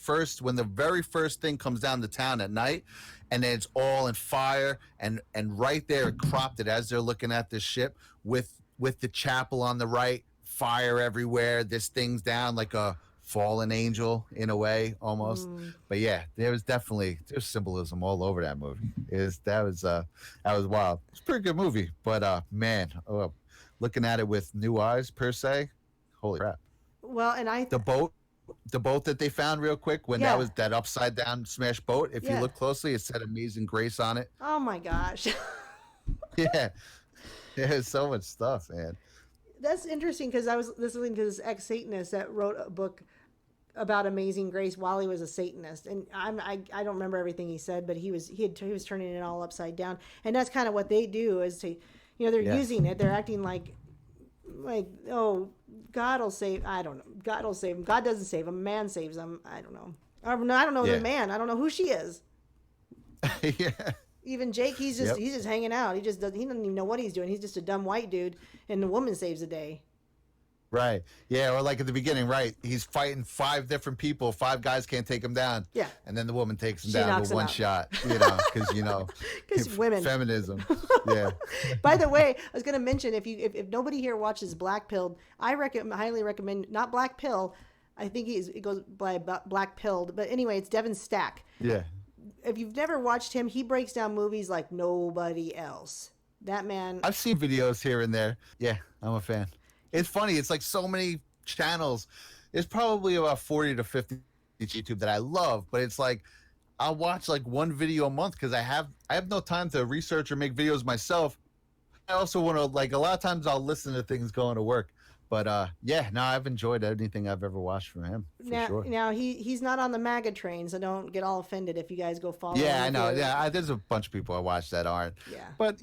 very first thing comes down to town at night, and then it's all in fire, and right there it cropped it as they're looking at this ship with the chapel on the right, fire everywhere. This thing's down like a fallen angel in a way almost. But yeah, there's symbolism all over that movie. That was wild. It's a pretty good movie, but man, looking at it with new eyes per se. Holy crap. Well, and The boat that they found real quick when Yeah. that was that upside down smashed boat. If Yeah. you look closely, it said Amazing Grace on it. Oh my gosh. Yeah. There's so much stuff, man. That's interesting, because I was listening to this ex-Satanist that wrote a book about Amazing Grace while he was a Satanist, and I don't remember everything he said, but he was turning it all upside down, and that's kind of what they do, is they're Yeah. using it, they're acting like oh, God will save. I don't know. God will save him. God doesn't save him. Man saves him. I don't know. I don't know Yeah. the man. I don't know who she is. Yeah. Even Jake, he's just hanging out. He doesn't even know what he's doing. He's just a dumb white dude, and the woman saves the day. Right. Yeah. Or like at the beginning, right? He's fighting 5 different people. 5 guys can't take him down. Yeah. And then the woman takes him She down knocks with him one out. shot, because, 'Cause women. Feminism. Yeah. By the way, I was going to mention, if nobody here watches Black Pill, I highly recommend, not Black Pill, I think it goes by Black Pilled. But anyway, it's Devin Stack. Yeah. If you've never watched him, he breaks down movies like nobody else. That man. I've seen videos here and there. Yeah, I'm a fan. It's funny. It's like so many channels. There's probably about 40 to 50 YouTube that I love, but it's like I'll watch like one video a month because I have no time to research or make videos myself. I also want to, like, a lot of times I'll listen to things going to work. But yeah, no, I've enjoyed anything I've ever watched from him. Now he's not on the MAGA train, so don't get all offended if you guys go follow him. Yeah, I know. Yeah, there's a bunch of people I watch that aren't. Yeah. But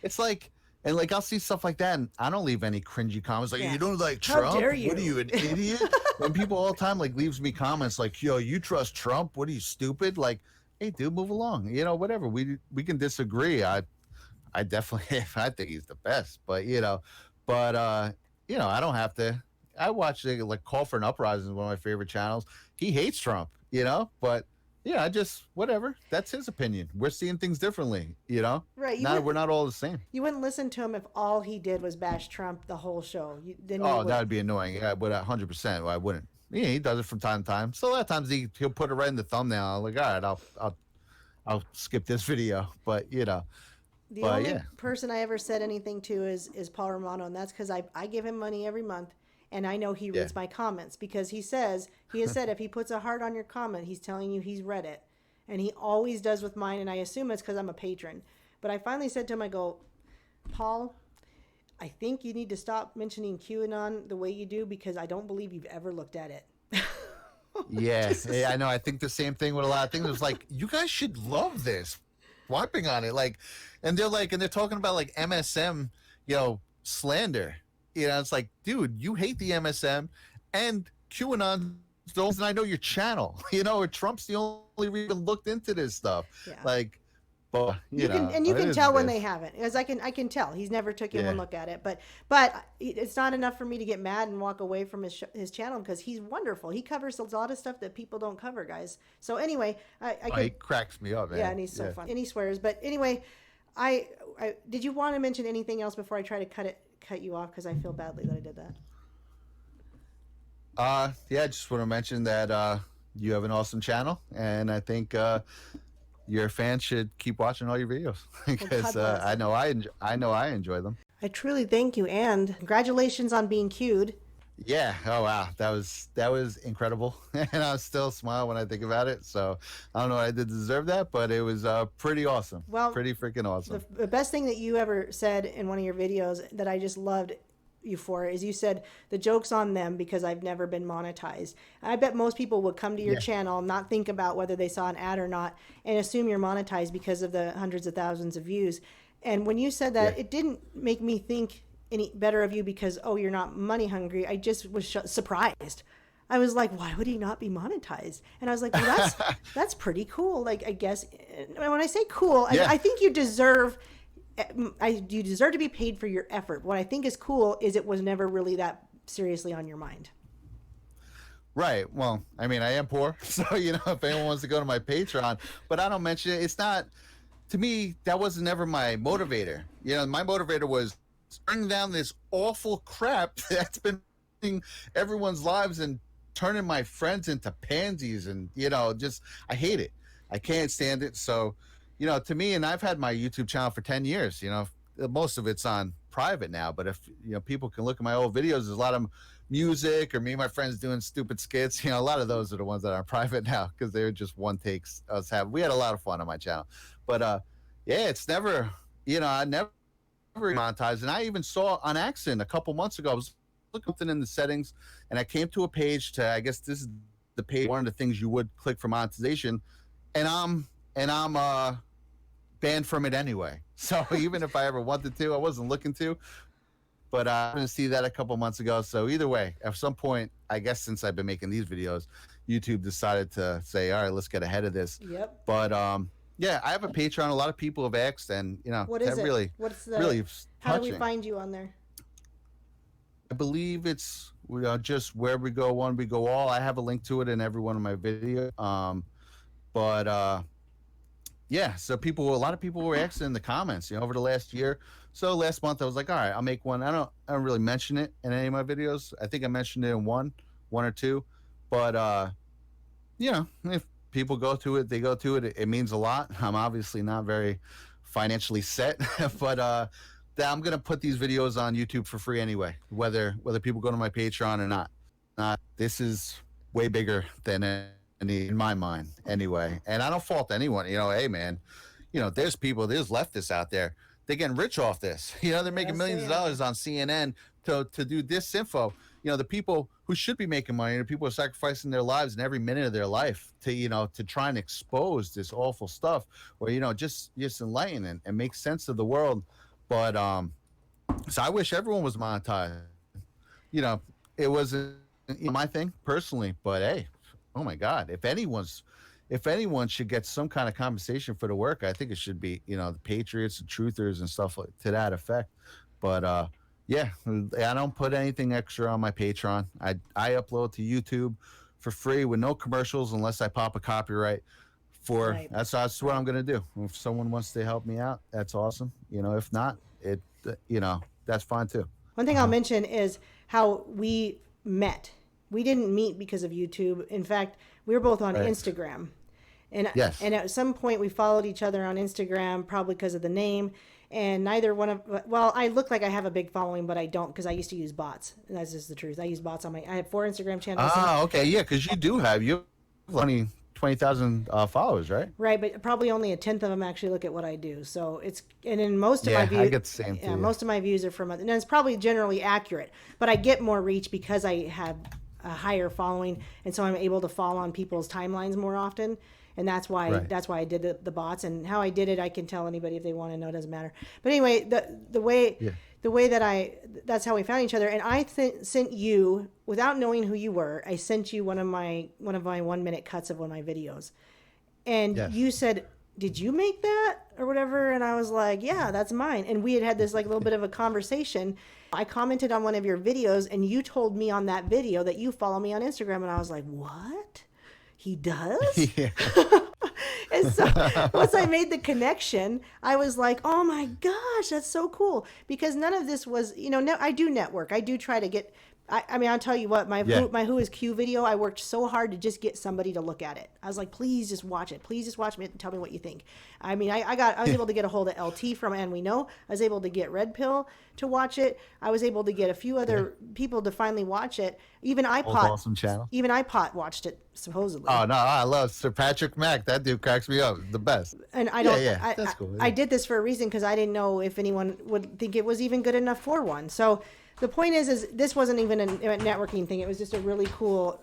it's like, and like I'll see stuff like that, and I don't leave any cringy comments like, you don't like Trump? How dare you? What are you, an idiot? When people all the time like leaves me comments like, yo, you trust Trump? What are you, stupid? Like, hey, dude, move along. Whatever. We can disagree. I definitely I think he's the best, but I don't have to. I watch like Call for an Uprising is one of my favorite channels. He hates Trump, but yeah, I just whatever. That's his opinion. We're seeing things differently, Right. We're not all the same. You wouldn't listen to him if all he did was bash Trump the whole show. That would be annoying. Yeah, but 100%, I wouldn't. Yeah, he does it from time to time. So a lot of times he'll put it right in the thumbnail. I'm like, all right, I'll skip this video. But The only person I ever said anything to is Paul Romano, and that's because I give him money every month, and I know he reads my comments because he has said if he puts a heart on your comment, he's telling you he's read it, and he always does with mine, and I assume it's because I'm a patron. But I finally said to him, I go, Paul, I think you need to stop mentioning QAnon the way you do because I don't believe you've ever looked at it. Yeah, I know. I think the same thing with a lot of things. It's like, you guys should love this. Wiping on it, and they're talking about like MSM, slander. It's like, dude, you hate the MSM and QAnon. And I know your channel, or Trump's the only reason looked into this stuff. Yeah. Like, but you can tell when they haven't, as I can tell he's never taken one look at it. But it's not enough for me to get mad and walk away from his channel because he's wonderful. He covers a lot of stuff that people don't cover, guys. So anyway, he cracks me up, man. Yeah, and he's so fun, and he swears. But anyway, I did you want to mention anything else before I try to cut you off because I feel badly that I did that. Yeah, I just want to mention that you have an awesome channel, and I think your fans should keep watching all your videos because I know I enjoy them. I truly thank you, and congratulations on being cued. Yeah. Oh wow, that was incredible, and I still smile when I think about it. So I don't know, I did deserve that, but it was pretty awesome. Well, pretty freaking awesome. The best thing that you ever said in one of your videos that I just loved you for is you said the joke's on them because I've never been monetized. I bet most people would come to your channel, not think about whether they saw an ad or not, and assume you're monetized because of the hundreds of thousands of views. And when you said that, it didn't make me think any better of you because, you're not money hungry. I just was surprised. I was like, why would he not be monetized? And I was like, well, that's pretty cool. Like, I guess when I say cool, I think you deserve to be paid for your effort. What I think is cool is it was never really that seriously on your mind. Right. Well, I mean, I am poor, so if anyone wants to go to my Patreon, but I don't mention it. It's not, to me, that was never my motivator. My motivator was turning down this awful crap that's been ruining everyone's lives and turning my friends into pansies, and just I hate it. I can't stand it. So, to me, and I've had my YouTube channel for 10 years. Most of it's on private now, but if people can look at my old videos, there's a lot of music or me and my friends doing stupid skits. A lot of those are the ones that are private now because they were just one takes us have. We had a lot of fun on my channel, but it's never, I never monetized. And I even saw on accident a couple months ago, I was looking in the settings and I came to a page to, I guess this is the page, one of the things you would click for monetization, and I'm banned from it anyway. So even if I ever wanted to, I wasn't looking to, but I didn't see that a couple months ago. So either way, at some point, I guess since I've been making these videos, YouTube decided to say, all right, let's get ahead of this. Yep. But yeah, I have a Patreon. A lot of people have asked, and what is it? Really, really how do we find you on there? I believe it's just where we go one, we go all. I have a link to it in every one of my videos. But yeah, so a lot of people were asking in the comments, over the last year. So last month I was like, all right, I'll make one. I don't really mention it in any of my videos. I think I mentioned it in one, one or two, but if people go to it, they go to it. It means a lot. I'm obviously not very financially set, but that I'm gonna put these videos on YouTube for free anyway, whether people go to my Patreon or not. This is way bigger than any in my mind anyway, and I don't fault anyone. Hey man, there's leftists out there. They're getting rich off this. They're making millions of dollars on CNN to do disinfo. The people who should be making money, the people are sacrificing their lives in every minute of their life to try and expose this awful stuff, or just enlighten and make sense of the world. But so I wish everyone was monetized. It wasn't my thing personally, but hey, oh my God, if anyone should get some kind of compensation for the work, I think it should be the Patriots, the truthers, and stuff like to that effect. But yeah, I don't put anything extra on my Patreon. I upload to YouTube for free with no commercials unless I pop a copyright. Right. That's what I'm gonna do. If someone wants to help me out, that's awesome. If not, that's fine too. One thing I'll mention is how we met. We didn't meet because of YouTube. In fact, we were both on Instagram. And yes. And at some point we followed each other on Instagram, probably because of the name. And neither one of, well, I look like I have a big following, but I don't, because I used to use bots. That's just the truth. I use bots I have 4 Instagram channels. Okay. Yeah. Cause you have 20,000 followers, right? Right. But probably only a tenth of them actually look at what I do. So and in most of my views, I get the same too. Most of my views are from, and it's probably generally accurate, but I get more reach because I have a higher following. And so I'm able to fall on people's timelines more often. And that's why I did the bots. And how I did it, I can tell anybody if they want to know. It doesn't matter. But anyway, the way that's how we found each other. And I sent you, without knowing who you were, I sent you one of my 1-minute cuts of one of my videos, and you said, "Did you make that or whatever?" And I was like, "Yeah, that's mine." And we had this like little bit of a conversation. I commented on one of your videos, and you told me on that video that you follow me on Instagram, and I was like, "What? He does?" Yeah. And so once I made the connection, I was like, "Oh my gosh, that's so cool!" Because none of this was, I do network. I do try to get. I mean, I'll tell you what, my Who is Q video, I worked so hard to just get somebody to look at it. I was like, please just watch it. Please just watch me and tell me what you think. I mean, I was able to get a hold of LT from And We Know. I was able to get Red Pill to watch it. I was able to get a few other people to finally watch it. Even iPod. Awesome channel. Even iPod watched it, supposedly. Oh, no, I love Sir Patrick Mack. That dude cracks me up. The best. And I don't, that's cool. I did this for a reason, because I didn't know if anyone would think it was even good enough for one. So the point is this wasn't even a networking thing. It was just a really cool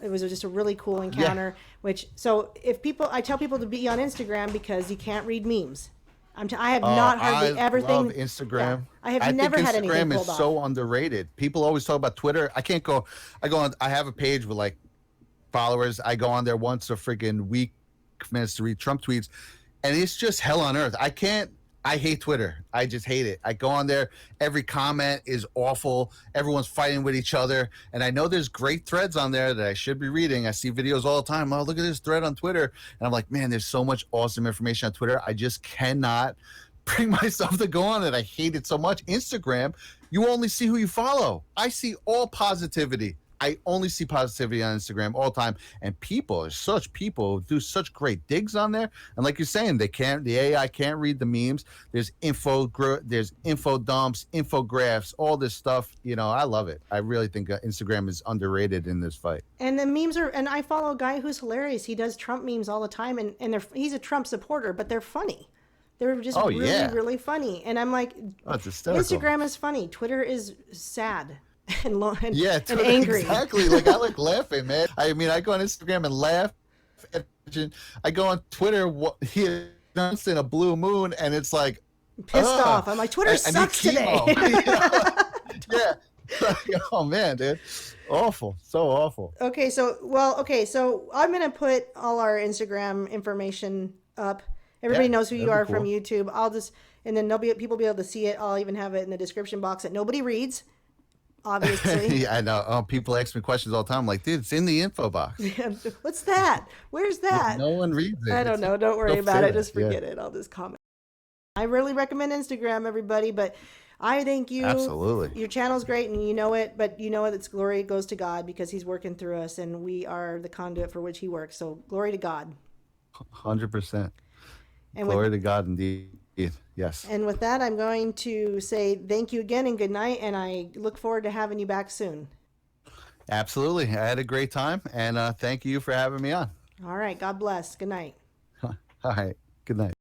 encounter. I tell people to be on Instagram because you can't read memes. I have not hardly ever love Instagram. Yeah, I have never had anything pulled off. Instagram is so underrated. People always talk about Twitter. I go on. I have a page with like followers. I go on there once a freaking week, minutes to read Trump tweets, and it's just hell on earth. I hate Twitter. I just hate it. I go on there. Every comment is awful. Everyone's fighting with each other. And I know there's great threads on there that I should be reading. I see videos all the time. Oh, look at this thread on Twitter. And I'm like, man, there's so much awesome information on Twitter. I just cannot bring myself to go on it. I hate it so much. Instagram, you only see who you follow. I see all positivity. I only see positivity on Instagram all the time, and people do such great digs on there. And like you're saying, the AI can't read the memes. There's info dumps, infographics, all this stuff. I love it. I really think Instagram is underrated in this fight. And the memes and I follow a guy who's hilarious. He does Trump memes all the time, and he's a Trump supporter, but they're funny. They're just really funny. And I'm like, it's hysterical. Instagram is funny. Twitter is sad. And angry. Exactly. Like, I like laughing, man. I mean, I go on Instagram and laugh. I go on Twitter, he announced in a blue moon, and it's like pissed off. I'm like, Twitter sucks today. Yeah. Oh man, dude, awful, so awful. Okay, so I'm gonna put all our Instagram information up. Everybody knows who you are from YouTube. And then people will be able to see it. I'll even have it in the description box that nobody reads. Obviously. Yeah, I know. People ask me questions all the time. I'm like, dude, it's in the info box. What's that? Where's that? No one reads it. I don't know. Don't worry about it. Just forget it. I'll just comment. I really recommend Instagram, everybody. But I thank you. Absolutely. Your channel's great and you know it, but you know it's glory goes to God because he's working through us and we are the conduit for which he works. So glory to God. 100%. And Glory with to God indeed. Yes. and with that, I'm going to say thank you again and good night. And I look forward to having you back soon. Absolutely. I had a great time, and thank you for having me on. All right. God bless. Good night. All right. Good night.